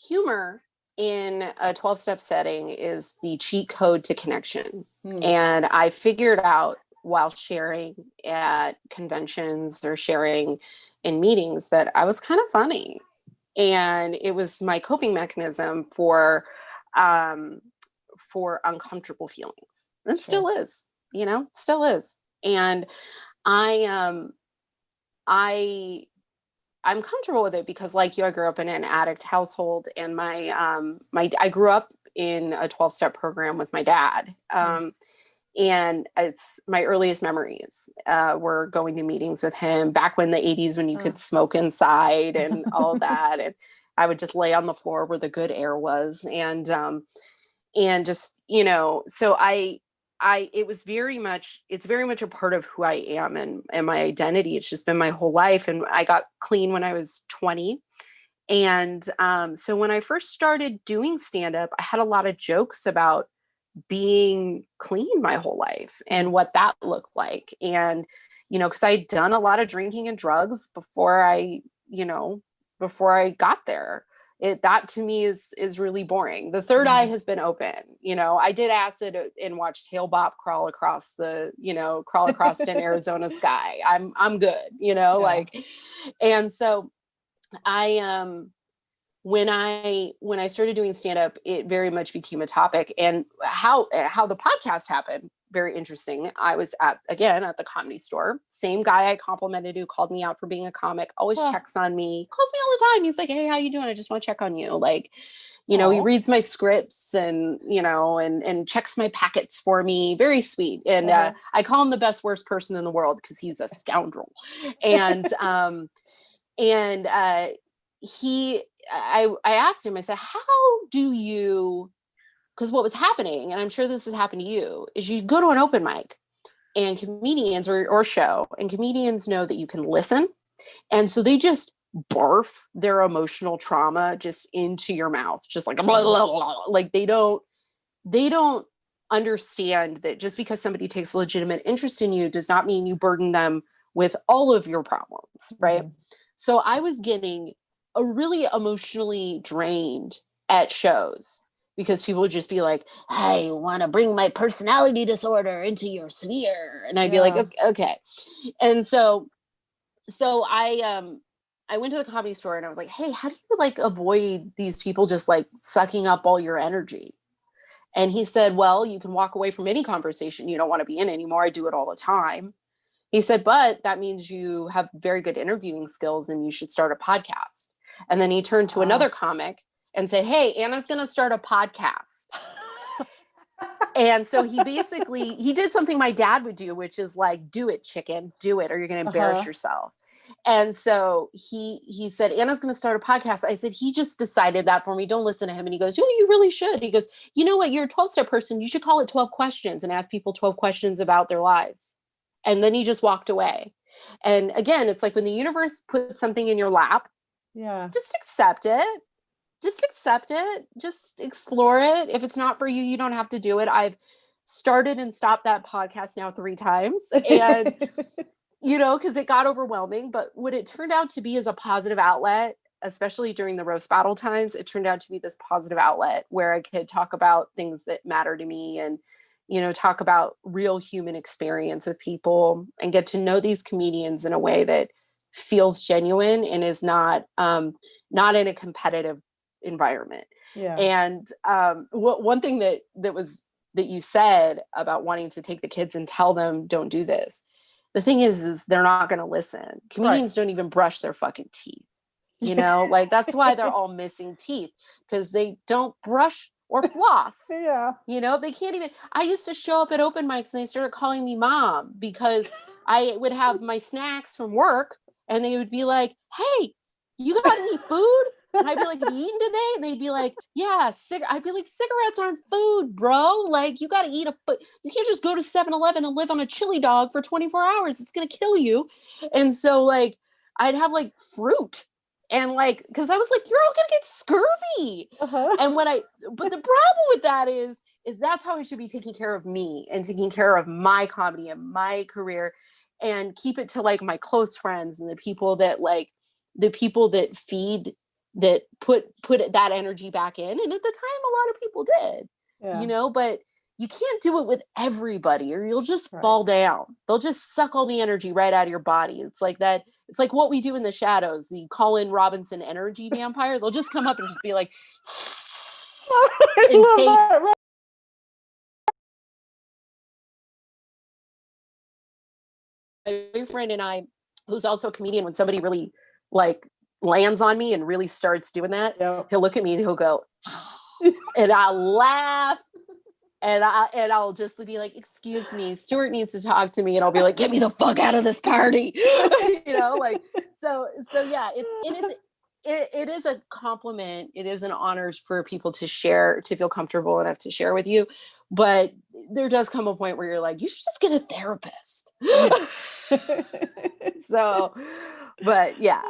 S10: Humor in a 12-step setting is the cheat code to connection. And I figured out while sharing at conventions or sharing in meetings that I was kind of funny. And it was my coping mechanism for uncomfortable feelings. And still is, still is. And I'm comfortable with it because, like you, I grew up in an addict household, and I grew up in a 12-step program with my dad. And it's my earliest memories were going to meetings with him back when the 80s, when you could smoke inside and all that. And I would just lay on the floor where the good air was. And just, so it's very much a part of who I am and my identity. It's just been my whole life. And I got clean when I was 20. And so when I first started doing stand-up, I had a lot of jokes about being clean my whole life and what that looked like. And, because I'd done a lot of drinking and drugs before I got there. That to me is really boring. The third eye has been open. I did acid and watched Hail Bop crawl across an Arizona sky. I'm good, and so when I started doing stand-up, it very much became a topic. And how the podcast happened, very interesting. I was at the Comedy Store. Same guy I complimented who called me out for being a comic, always checks on me, calls me all the time. He's like, "Hey, how you doing? I just want to check on you." He reads my scripts and checks my packets for me. Very sweet. And I call him the best, worst person in the world because he's a scoundrel. And I asked him, I said, how do you, because what was happening, and I'm sure this has happened to you, is you go to an open mic and comedians or show, and comedians know that you can listen. And so they just barf their emotional trauma just into your mouth, just like, blah, blah, blah. Like they don't understand that just because somebody takes legitimate interest in you does not mean you burden them with all of your problems. Right. So I was getting really emotionally drained at shows because people would just be like, "I want to bring my personality disorder into your sphere." And I'd be like, okay. And so I went to the Comedy Store and I was like, "Hey, how do you avoid these people just sucking up all your energy?" And he said, "Well, you can walk away from any conversation you don't want to be in anymore. I do it all the time." He said, "But that means you have very good interviewing skills and you should start a podcast." And then he turned to another comic and said, "Hey, Anna's going to start a podcast." And so he did something my dad would do, which is do it, chicken, do it, or you're going to embarrass yourself. And so he said, "Anna's going to start a podcast." I said, "He just decided that for me. Don't listen to him." And he goes, "You really should." He goes, "You know what? You're a 12-step person. You should call it 12 questions and ask people 12 questions about their lives." And then he just walked away. And again, it's like when the universe puts something in your lap, just accept it. Just explore it. If it's not for you, you don't have to do it. I've started and stopped that podcast now 3 times. And, you know, because it got overwhelming. But what it turned out to be is a positive outlet, especially during the roast battle times. It turned out to be this positive outlet where I could talk about things that matter to me and, you know, talk about real human experience with people and get to know these comedians in a way that feels genuine and is not in a competitive environment.
S9: Yeah.
S10: And one thing that you said about wanting to take the kids and tell them don't do this. The thing is they're not going to listen. Comedians don't even brush their fucking teeth. You know, like that's why they're all missing teeth, because they don't brush or floss.
S9: Yeah.
S10: You know, they can't even. I used to show up at open mics and they started calling me mom because I would have my snacks from work and they would be like, "Hey, you got any food?" And I'd be like, "Have you eaten today?" And they'd be like, "Yeah, I'd be like, "Cigarettes aren't food, bro. Like, you got to eat you can't just go to 7-Eleven and live on a chili dog for 24 hours. It's going to kill you." And so, like, I'd have, like, fruit. And, like, because I was like, "You're all going to get scurvy." And but the problem with that is that's how I should be taking care of me and taking care of my comedy and my career, and keep it to, like, my close friends and the people that feed, that put that energy back in. And at the time, a lot of people did, you know, but you can't do it with everybody or you'll just fall down. They'll just suck all the energy right out of your body. It's like that. It's like what we do in the shadows, the Colin Robinson energy vampire. They'll just come up and just be like, and take. My boyfriend and I, who's also a comedian, when somebody really like lands on me and really starts doing that, he'll look at me and he'll go, and I'll laugh. And I'll just be like, "Excuse me, Stuart needs to talk to me." And I'll be like, "Get me the fuck out of this party." You know, like, so yeah, it is a compliment. It is an honor for people to share, to feel comfortable enough to share with you. But there does come a point where you're like, you should just get a therapist. So, but yeah.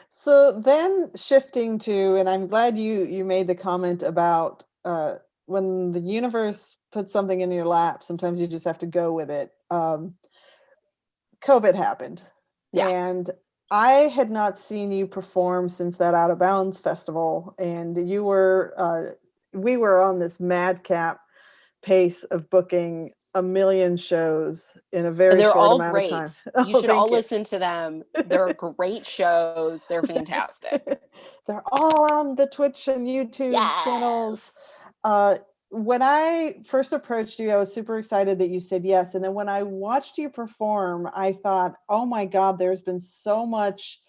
S9: So then shifting to, and I'm glad you made the comment about, when the universe puts something in your lap, sometimes you just have to go with it. COVID happened.
S10: Yeah.
S9: And I had not seen you perform since that Out of Bounds festival. And we were on this madcap pace of booking 1 million shows in a very short amount of time.
S10: You should all listen to them. They're great shows. They're fantastic.
S9: They're all on the Twitch and YouTube channels. When I first approached you, I was super excited that you said yes. And then when I watched you perform, I thought, oh my God, there's been so much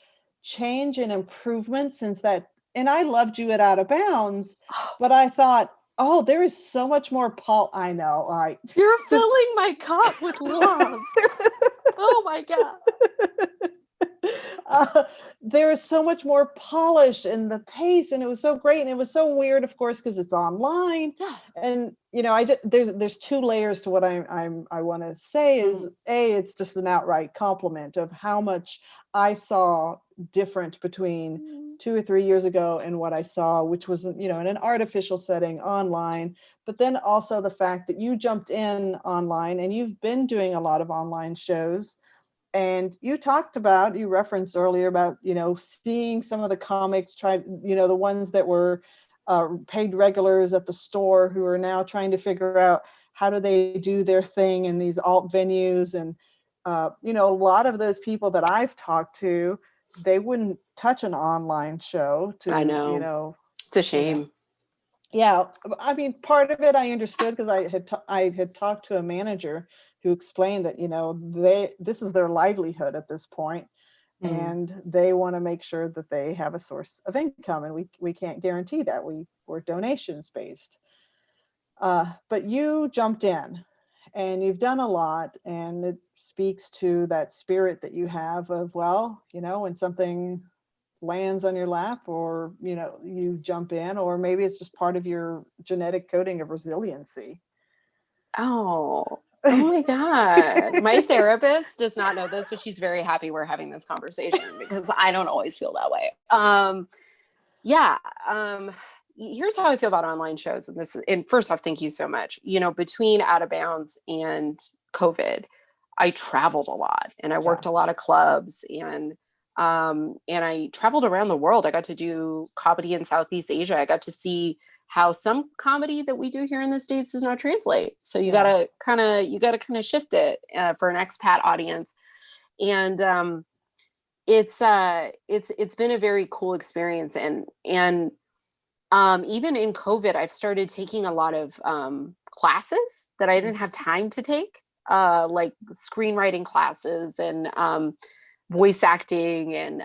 S9: change and improvement since that. And I loved you at Out of Bounds, but I thought, oh, there is so much more I know. All right.
S10: You're filling my cup with love. Oh my God.
S9: There is so much more polish in the pace, and it was so great. And it was so weird, of course, because it's online. And you know, there's 2 layers to what I want to say. Is it's just an outright compliment of how much I saw different between 2 or 3 years ago and what I saw, which was, you know, in an artificial setting online. But then also the fact that you jumped in online and you've been doing a lot of online shows. And you referenced earlier about, you know, seeing some of the comics you know, the ones that were paid regulars at the store who are now trying to figure out how do they do their thing in these alt venues. And, you know, a lot of those people that I've talked to, they wouldn't touch an online show
S10: I know.
S9: You know,
S10: it's a shame.
S9: Yeah. I mean, part of it I understood because I had talked to a manager who explained that, you know, this is their livelihood at this point, and they want to make sure that they have a source of income, and we can't guarantee that. We're donations based. But you jumped in and you've done a lot, and it speaks to that spirit that you have of, well, you know, when something lands on your lap, or, you know, you jump in, or maybe it's just part of your genetic coding of resiliency.
S10: Oh my God. My therapist does not know this, but she's very happy we're having this conversation because I don't always feel that way. here's how I feel about online shows. And first off, thank you so much. Between Out of Bounds and COVID, I traveled a lot and I worked a lot of clubs and I traveled around the world. I got to do comedy in Southeast Asia. I got to see how some comedy that we do here in the States does not translate. So you gotta kind of shift it for an expat audience. And it's been a very cool experience. And even in COVID, I've started taking a lot of classes that I didn't have time to take, like screenwriting classes and voice acting. And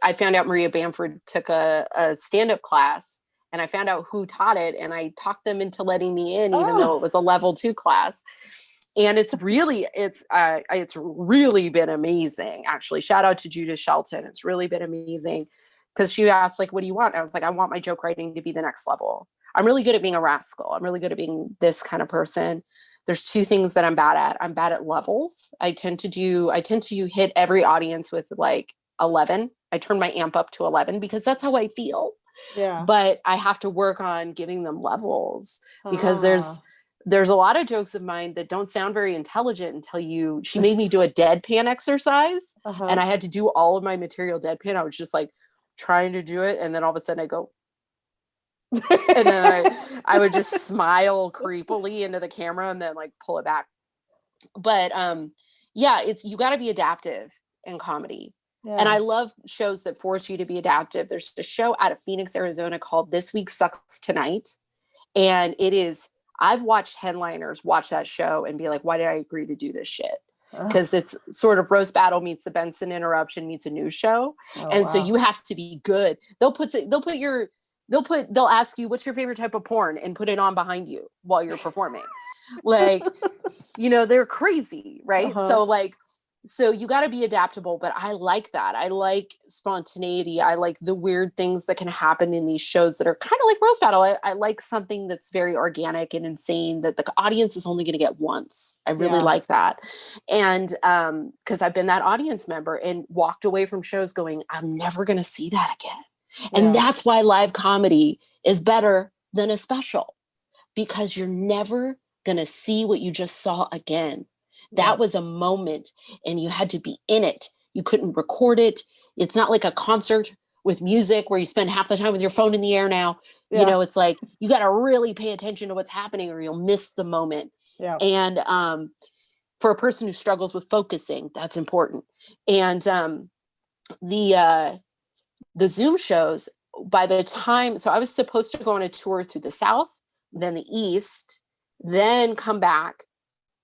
S10: I found out Maria Bamford took a stand-up class, and I found out who taught it, and I talked them into letting me in, even though it was a level 2 class. And it's really been amazing, actually. Shout out to Judith Shelton. It's really been amazing. Because she asked, like, what do you want? I was like, I want my joke writing to be the next level. I'm really good at being a rascal. I'm really good at being this kind of person. There's 2 things that I'm bad at. I'm bad at levels. I tend to hit every audience with like 11. I turn my amp up to 11 because that's how I feel.
S9: Yeah.
S10: But I have to work on giving them levels because there's a lot of jokes of mine that don't sound very intelligent until she made me do a deadpan exercise. And I had to do all of my material deadpan. I was just like, trying to do it, and then all of a sudden I go and then I would just smile creepily into the camera and then like pull it back. But you got to be adaptive in comedy. And I love shows that force you to be adaptive. There's a show out of Phoenix, Arizona called This Week Sucks Tonight, and I've watched headliners watch that show and be like, why did I agree to do this shit? Because it's sort of roast battle meets the Benson interruption meets a news show. So you have to be good. They'll ask you, what's your favorite type of porn, and put it on behind you while you're performing. Like, they're crazy. Right. So you got to be adaptable, but I like that. I like spontaneity. I like the weird things that can happen in these shows that are kind of like roast battle. I like something that's very organic and insane that the audience is only going to get once. I really like that. And because I've been that audience member and walked away from shows going, I'm never going to see that again. And that's why live comedy is better than a special, because you're never going to see what you just saw again. That was a moment and you had to be in it. You couldn't record it. It's not like a concert with music where you spend half the time with your phone in the air now. It's like, you got to really pay attention to what's happening or you'll miss the moment. And for a person who struggles with focusing, that's important. And the Zoom shows, by the time, so I was supposed to go on a tour through the South, then the East, then come back,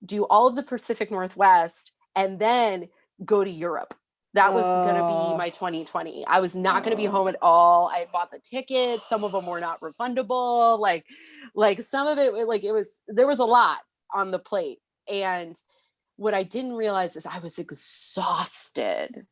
S10: do all of the Pacific Northwest, and then go to Europe. That was going to be my 2020. I was not going to be home at all. I bought the tickets. Some of them were not refundable. Like some of it, there was a lot on the plate. And what I didn't realize is I was exhausted.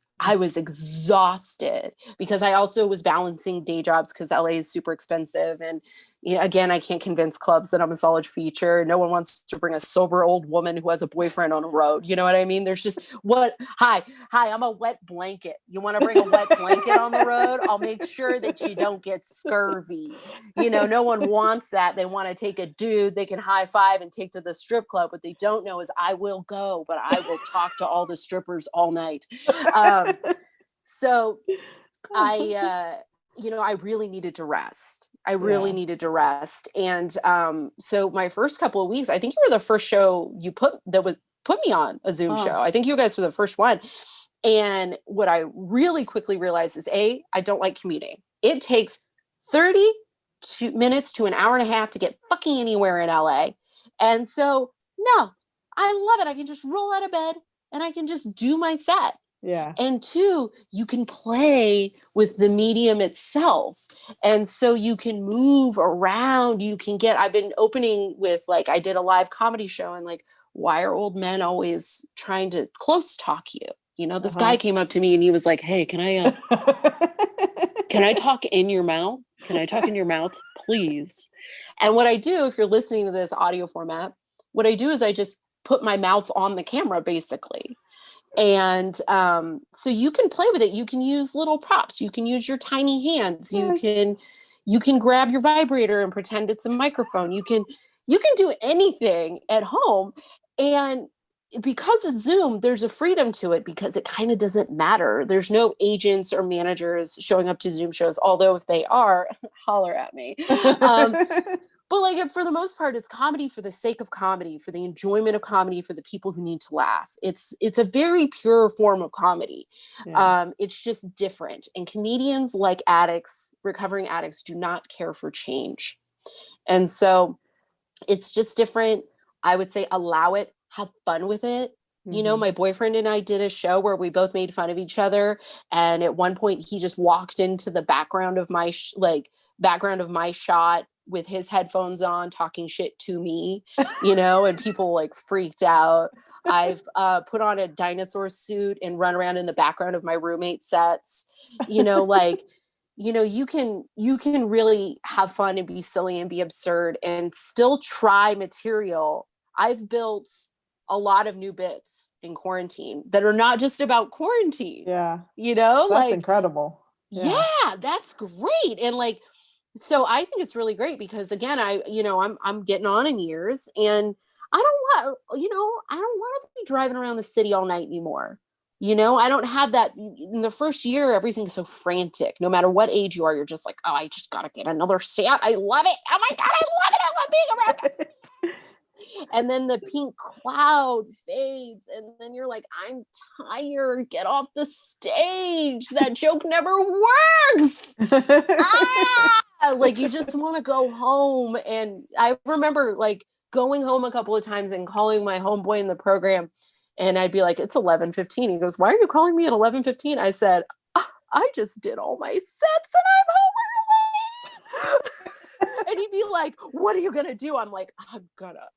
S10: Because I also was balancing day jobs because LA is super expensive. And again, I can't convince clubs that I'm a solid feature. No one wants to bring a sober old woman who has a boyfriend on a road. You know what I mean? There's just hi, I'm a wet blanket. You want to bring a wet blanket on the road? I'll make sure that you don't get scurvy. No one wants that. They want to take a dude they can high five and take to the strip club. What they don't know is I will go, but I will talk to all the strippers all night. So I really needed to rest. Needed to rest. And so my first couple of weeks, I think you were the first show you put me on a Zoom show. I think you guys were the first one. And what I really quickly realized is I don't like commuting. It takes 30 minutes to an hour and a half to get fucking anywhere in LA. And so, no, I love it. I can just roll out of bed and I can just do my set.
S9: Yeah.
S10: And 2, you can play with the medium itself. And so you can move around. I've been opening with, I did a live comedy show and why are old men always trying to close talk you? This guy came up to me and he was like, hey, can I talk in your mouth? Can I talk in your mouth, please? And what I do, if you're listening to this audio format, what I do is I just put my mouth on the camera, basically. And so you can play with it. You can use little props. You can use your tiny hands. You can grab your vibrator and pretend it's a microphone. You can do anything at home. And because it's Zoom, there's a freedom to it because it kind of doesn't matter. There's no agents or managers showing up to Zoom shows, although if they are, holler at me. But like for the most part, it's comedy for the sake of comedy, for the enjoyment of comedy, for the people who need to laugh. It's a very pure form of comedy.
S9: Yeah.
S10: It's just different. And comedians, like addicts, recovering addicts, do not care for change. And so it's just different. I would say allow it, have fun with it. You know, my boyfriend and I did a show where we both made fun of each other. And at one point he just walked into the background of my shot with his headphones on, talking shit to me, you know, and people like freaked out. I've put on a dinosaur suit and run around in the background of my roommate sets, you know, like, you know, you can really have fun and be silly and be absurd and still try material. I've built a lot of new bits in quarantine that are not just about quarantine.
S9: Yeah.
S10: You know,
S9: that's
S10: like
S9: incredible.
S10: Yeah, that's great. And like, so I think it's really great because again, I'm getting on in years and I don't want to be driving around the city all night anymore. You know, I don't have that. In the first year, everything's so frantic. No matter what age you are, you're just like, oh, I just got to get another set. I love it. Oh my God, I love it. I love being around. And then the pink cloud fades and then you're like, I'm tired, get off the stage, that joke never works. Like you just want to go home. And I remember like going home a couple of times and calling my homeboy in the program and I'd be like, it's 11:15. He goes, why are you calling me at 11:15? I said, I just did all my sets and I'm home early. And he'd be like, what are you gonna do? I'm like, I'm gonna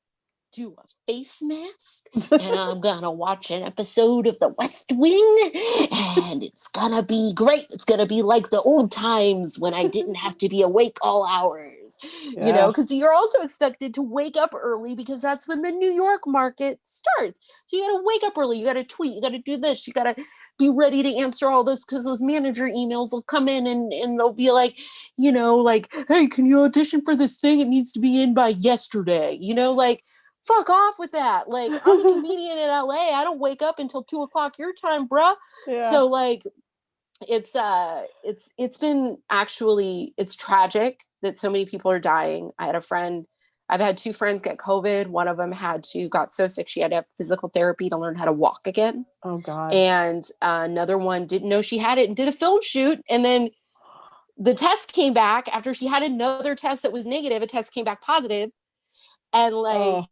S10: do a face mask and I'm gonna watch an episode of The West Wing and it's gonna be great. It's gonna be like the old times when I didn't have to be awake all hours, you know, because you're also expected to wake up early because that's when the New York market starts. So you gotta wake up early, you gotta tweet, you gotta do this, you gotta be ready to answer all this because those manager emails will come in and they'll be like, you know, like, hey, can you audition for this thing? It needs to be in by yesterday, you know, like, fuck off with that. Like, I'm a comedian in LA. I don't wake up until 2:00 your time, bruh.
S9: Yeah.
S10: So like, it's been actually, it's tragic that so many people are dying. I've had two friends get COVID. One of them got so sick she had to have physical therapy to learn how to walk again.
S9: Oh God.
S10: And another one didn't know she had it and did a film shoot. And then the test came back after she had another test that was negative. A test came back positive. And like,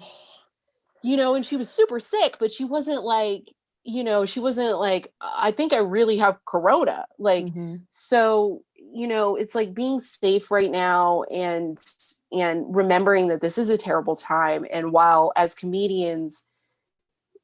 S10: you know, and she was super sick, but she wasn't like, I think I really have corona. Like, so, you know, it's like being safe right now and remembering that this is a terrible time. And while as comedians,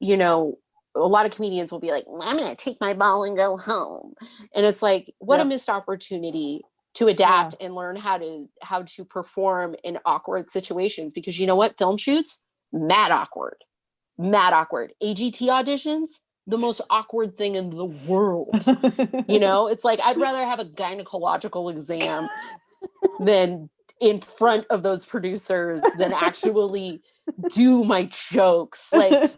S10: you know, a lot of comedians will be like, I'm going to take my ball and go home. And it's like, what a missed opportunity to adapt and learn how to perform in awkward situations. Because you know what? Film shoots, mad awkward. AGT auditions, the most awkward thing in the world. You know, it's like, I'd rather have a gynecological exam than in front of those producers than actually do my jokes. Like,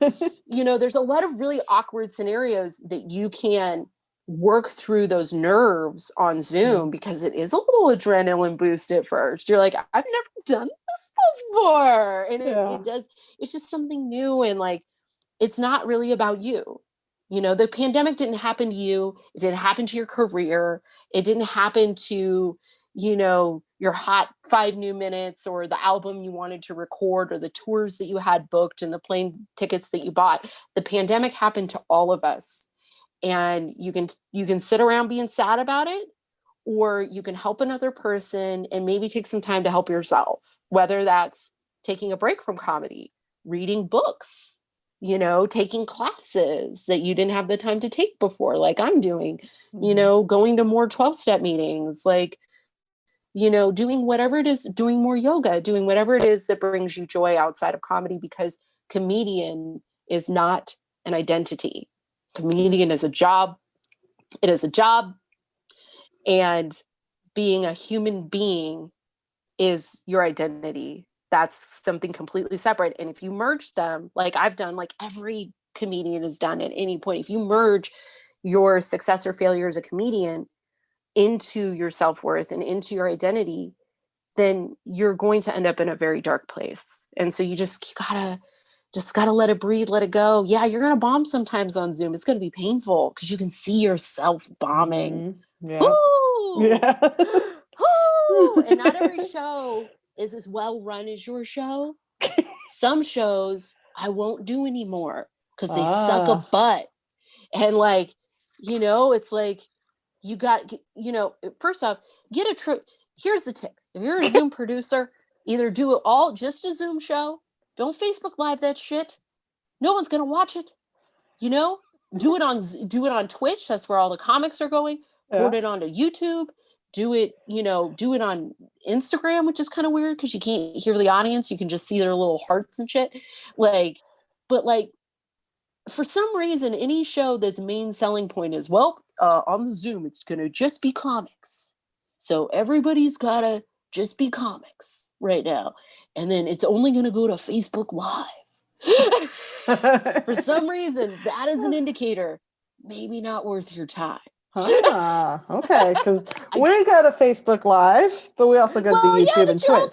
S10: you know, there's a lot of really awkward scenarios that you can work through those nerves on Zoom because it is a little adrenaline boost at first. You're like, I've never done this before. And it does, it's just something new. And like, it's not really about you. You know, the pandemic didn't happen to you. It didn't happen to your career. It didn't happen to, you know, your hot 5 new minutes or the album you wanted to record or the tours that you had booked and the plane tickets that you bought. The pandemic happened to all of us. And you can sit around being sad about it, or you can help another person and maybe take some time to help yourself, whether that's taking a break from comedy, reading books, you know, taking classes that you didn't have the time to take before, like I'm doing, you know, going to more 12-step meetings, like, you know, doing whatever it is, doing more yoga, doing whatever it is that brings you joy outside of comedy, because comedian is not an identity. Comedian is a job. It is a job. And being a human being is your identity. That's something completely separate. And if you merge them, like I've done, like every comedian has done at any point, if you merge your success or failure as a comedian into your self-worth and into your identity, then you're going to end up in a very dark place. And so you gotta let it breathe, let it go. Yeah, you're gonna bomb sometimes on Zoom. It's gonna be painful because you can see yourself bombing.
S9: Yeah.
S10: Ooh!
S9: Yeah.
S10: Ooh! And not every show is as well run as your show. Some shows I won't do anymore because they suck a butt. And like, it's like you got, first off, get a trip. Here's the tip. If you're a Zoom producer, either do it all just a Zoom show. Don't Facebook Live that shit. No one's gonna watch it. Do it on Twitch. That's where all the comics are going. Port it onto YouTube. Do it on Instagram, which is kind of weird because you can't hear the audience. You can just see their little hearts and shit. But for some reason, any show that's main selling point is, on the Zoom, it's gonna just be comics. So everybody's gotta just be comics right now. And then it's only gonna go to Facebook Live. For some reason, that is an indicator, maybe not worth your time.
S9: Okay, because we got a Facebook Live, but we also got the YouTube and Twitch.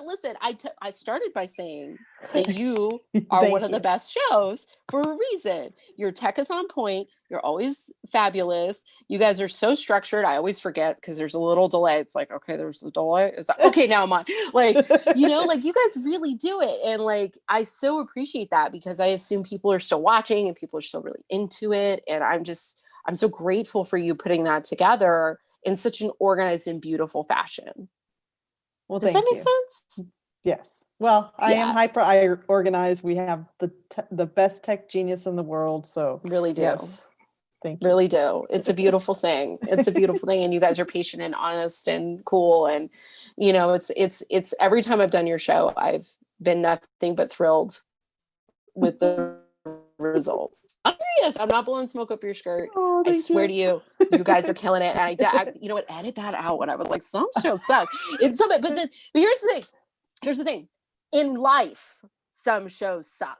S10: Listen, I started by saying that you are one of the best shows for a reason. Your tech is on point. You're always fabulous. You guys are so structured. I always forget because there's a little delay. It's like, okay, there's a delay. Is that okay? Now I'm on. You guys really do it. And I so appreciate that because I assume people are still watching and people are still really into it. And I'm so grateful for you putting that together in such an organized and beautiful fashion.
S9: Well,
S10: does that make sense?
S9: Yes. Well, I am organized. We have the best tech genius in the world. So
S10: really do.
S9: Yes. Thank you.
S10: Really do. It's a beautiful thing. It's a beautiful thing. And you guys are patient and honest and cool. And, it's every time I've done your show, I've been nothing but thrilled with the results. I'm serious. I'm not blowing smoke up your skirt. I swear to you, you guys are killing it. And I you know what? Edit that out when I was like, some shows suck. It's something, but here's the thing. Here's the thing. In life, some shows suck.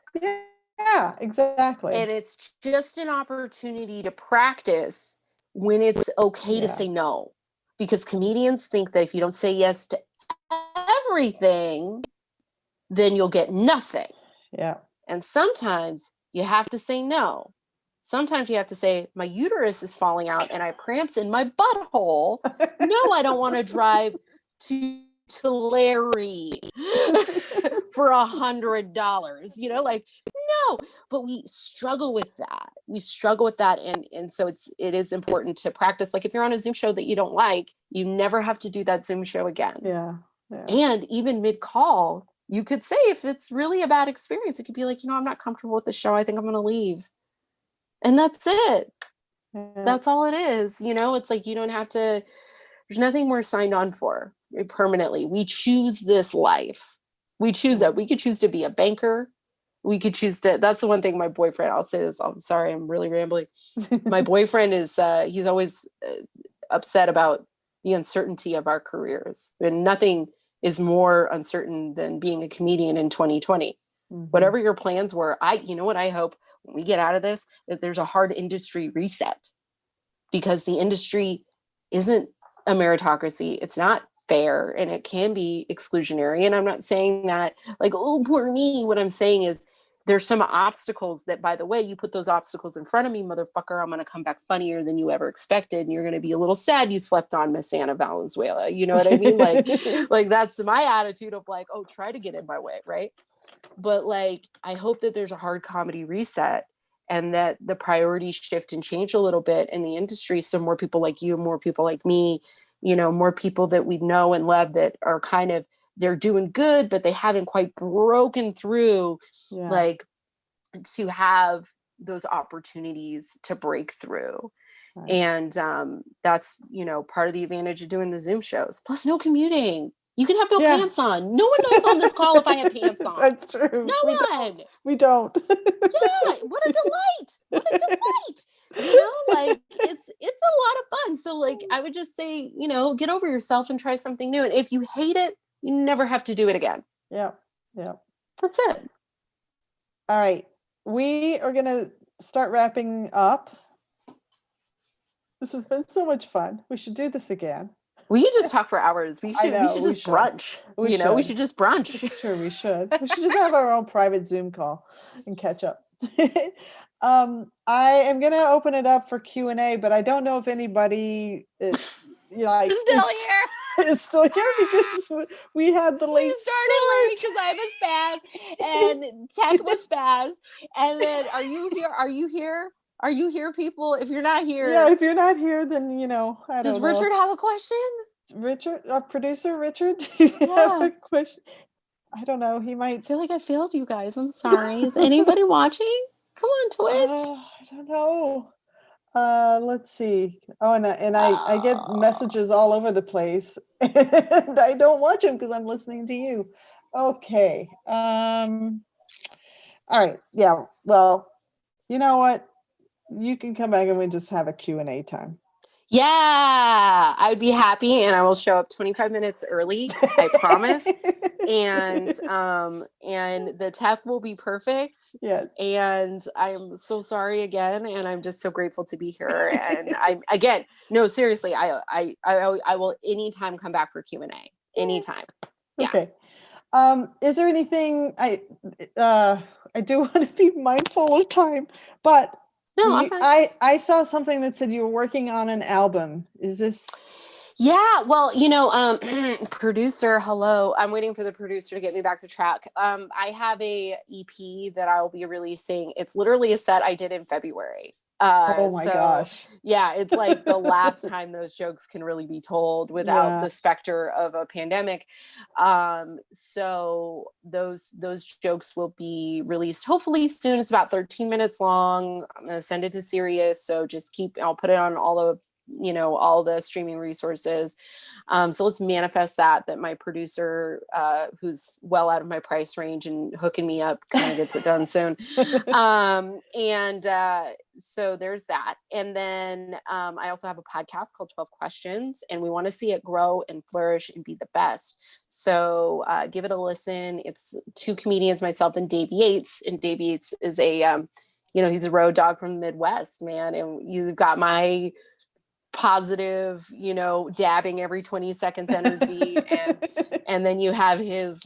S9: Yeah, exactly.
S10: And it's just an opportunity to practice when it's okay to say no. Because comedians think that if you don't say yes to everything, then you'll get nothing.
S9: Yeah.
S10: And sometimes you have to say no. Sometimes you have to say, my uterus is falling out and I have cramps in my butthole. No, I don't want to drive to Larry for $100. No, but we struggle with that. And so it is important to practice. Like if you're on a Zoom show that you don't like, you never have to do that Zoom show again.
S9: Yeah.
S10: And even mid-call, you could say, if it's really a bad experience, it could be like, I'm not comfortable with the show. I think I'm going to leave. And that's it.
S9: Yeah.
S10: That's all it is. It's like, you don't have to, there's nothing we're signed on for permanently. We choose this life. We choose that. We could choose to be a banker. We could choose to, that's the one thing my boyfriend, I'll say this, I'm sorry, I'm really rambling. My boyfriend is, he's always upset about the uncertainty of our careers. And nothing is more uncertain than being a comedian in 2020. Mm-hmm. Whatever your plans were, you know what I hope when we get out of this, that there's a hard industry reset, because the industry isn't a meritocracy. It's not fair, and it can be exclusionary. And I'm not saying that like, oh, poor me. What I'm saying is there's some obstacles that, by the way, you put those obstacles in front of me, motherfucker, I'm going to come back funnier than you ever expected. And you're going to be a little sad you slept on Miss Anna Valenzuela. You know what I mean? Like that's my attitude of like, oh, try to get in my way. Right. But like, I hope that there's a hard comedy reset and that the priorities shift and change a little bit in the industry. So more people like you, more people like me, more people that we know and love that are kind of, they're doing good, but they haven't quite broken through like to have those opportunities to break through. Right. And that's, part of the advantage of doing the Zoom shows. Plus no commuting. You can have no
S9: Yeah.
S10: pants on. No one knows on this call if I have pants on.
S9: That's true.
S10: No one.
S9: We don't.
S10: Yeah, what a delight. What a delight. You know, like it's a lot of fun. So like I would just say, you know, get over yourself and try something new. And if you hate it, you never have to do it again.
S9: Yeah. Yeah.
S10: That's it.
S9: All right. We are going to start wrapping up. This has been so much fun. We should do this again.
S10: We could just talk for hours. We should just brunch. We should just brunch.
S9: It's true, we should. We should just have our own private Zoom call and catch up. I am going to open it up for Q&A, but I don't know if anybody is,
S10: still here.
S9: Is still here because we had the late
S10: started late because I have a spaz and Tech was spaz. And then are you here? Are you here? Are you here, people? If you're not here.
S9: Yeah, if you're not here, then, I don't know.
S10: Does Richard have a question?
S9: Richard, our producer, Richard, do you have a question? I don't know. He might.
S10: I feel like I failed you guys. I'm sorry. Is anybody watching? Come on, Twitch.
S9: I don't know. Let's see. Oh, and I get messages all over the place, and I don't watch them because I'm listening to you. Okay. All right. Yeah. Well, you know what? You can come back and we just have a Q&A time.
S10: Yeah, I would be happy, and I will show up 25 minutes early. I promise. And the tech will be perfect.
S9: Yes.
S10: And I'm so sorry again, and I'm just so grateful to be here. And seriously, I will anytime come back for Q&A. Anytime. Yeah.
S9: Okay. Is there anything I do want to be mindful of time, but
S10: no,
S9: I saw something that said you were working on an album. Is this?
S10: Yeah, well, producer, hello. I'm waiting for the producer to get me back to track. I have a EP that I will be releasing. It's literally a set I did in February.
S9: Oh my gosh.
S10: Yeah, it's like the last time those jokes can really be told without the specter of a pandemic. So those jokes will be released hopefully soon. It's about 13 minutes long. I'm going to send it to Sirius. So just I'll put it on all the streaming resources. So let's manifest that my producer, who's well out of my price range and hooking me up, kind of gets it done soon. So there's that. And then I also have a podcast called 12 Questions, and we want to see it grow and flourish and be the best. So give it a listen. It's two comedians, myself and Dave Yates. And Dave Yates is he's a road dog from the Midwest, man. And you've got my positive, dabbing every 20 seconds energy. and then you have his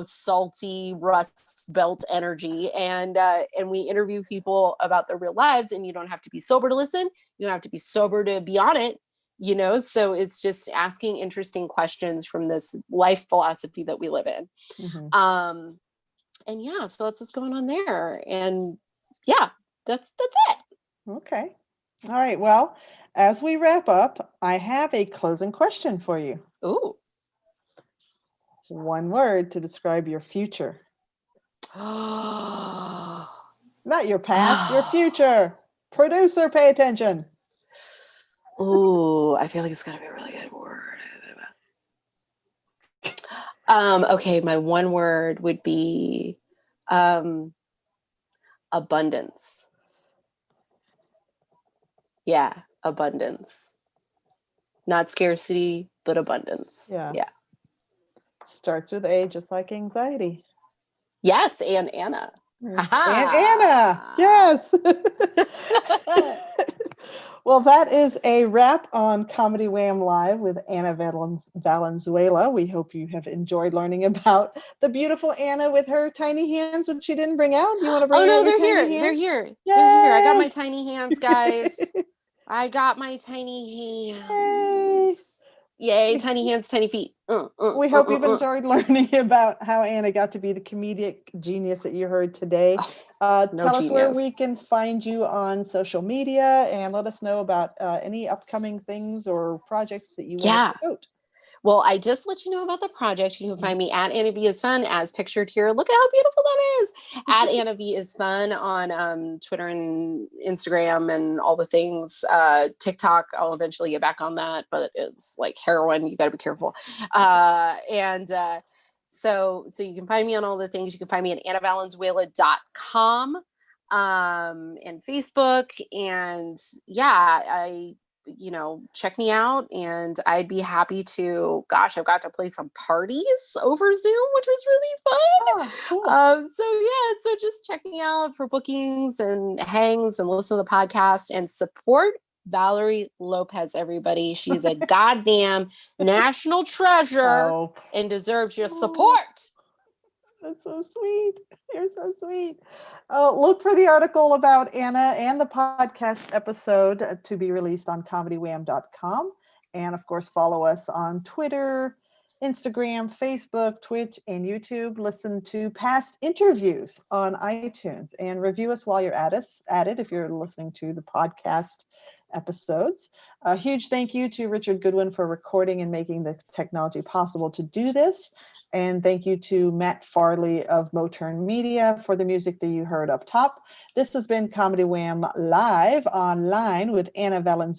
S10: salty Rust Belt energy. And we interview people about their real lives, and you don't have to be sober to listen. You don't have to be sober to be on it, so it's just asking interesting questions from this life philosophy that we live in. Mm-hmm. So that's what's going on there. And yeah, that's it.
S9: Okay. All right. Well, as we wrap up, I have a closing question for you.
S10: Ooh.
S9: One word to describe your future. Not your past, your future. Producer, pay attention.
S10: Ooh, I feel like it's going to be a really good word. Okay, my one word would be abundance. Yeah, abundance. Not scarcity, but abundance.
S9: Yeah.
S10: Yeah.
S9: Starts with A, just like anxiety.
S10: Yes, and Anna.
S9: And Anna, yes. Well, that is a wrap on Comedy Wham Live with Anna Valenzuela. We hope you have enjoyed learning about the beautiful Anna with her tiny hands, which she didn't bring out. You want to bring out your tiny hands?
S10: They're here.
S9: Yay!
S10: They're here. I got my tiny hands, guys. I got my tiny hands. Yay, tiny hands, tiny feet.
S9: We hope you've enjoyed learning about how Anna got to be the comedic genius that you heard today. Tell us where we can find you on social media, and let us know about any upcoming things or projects that you want to promote.
S10: Well, I just let you know about the project. You can find me at Anna V is Fun, as pictured here. Look at how beautiful that is. At Anna V is Fun on Twitter and Instagram and all the things. TikTok, I'll eventually get back on that, but it's like heroin. You got to be careful. So you can find me on all the things. You can find me at annavalenzuela.com and Facebook. And yeah, check me out, and I'd be happy to. Gosh, I've got to play some parties over Zoom, which was really fun.
S9: Cool.
S10: So just check me out for bookings and hangs and listen to the podcast and support Valerie Lopez, everybody. She's a goddamn national treasure and deserves your support.
S9: That's so sweet. You're so sweet. Look for the article about Anna and the podcast episode to be released on comedywham.com. And of course, follow us on Twitter, Instagram, Facebook, Twitch, and YouTube. Listen to past interviews on iTunes and review us while you're at it if you're listening to the podcast episodes. A huge thank you to Richard Goodwin for recording and making the technology possible to do this. And thank you to Matt Farley of Moturn Media for the music that you heard up top. This has been Comedy Wham Live online with Anna Valenzuela.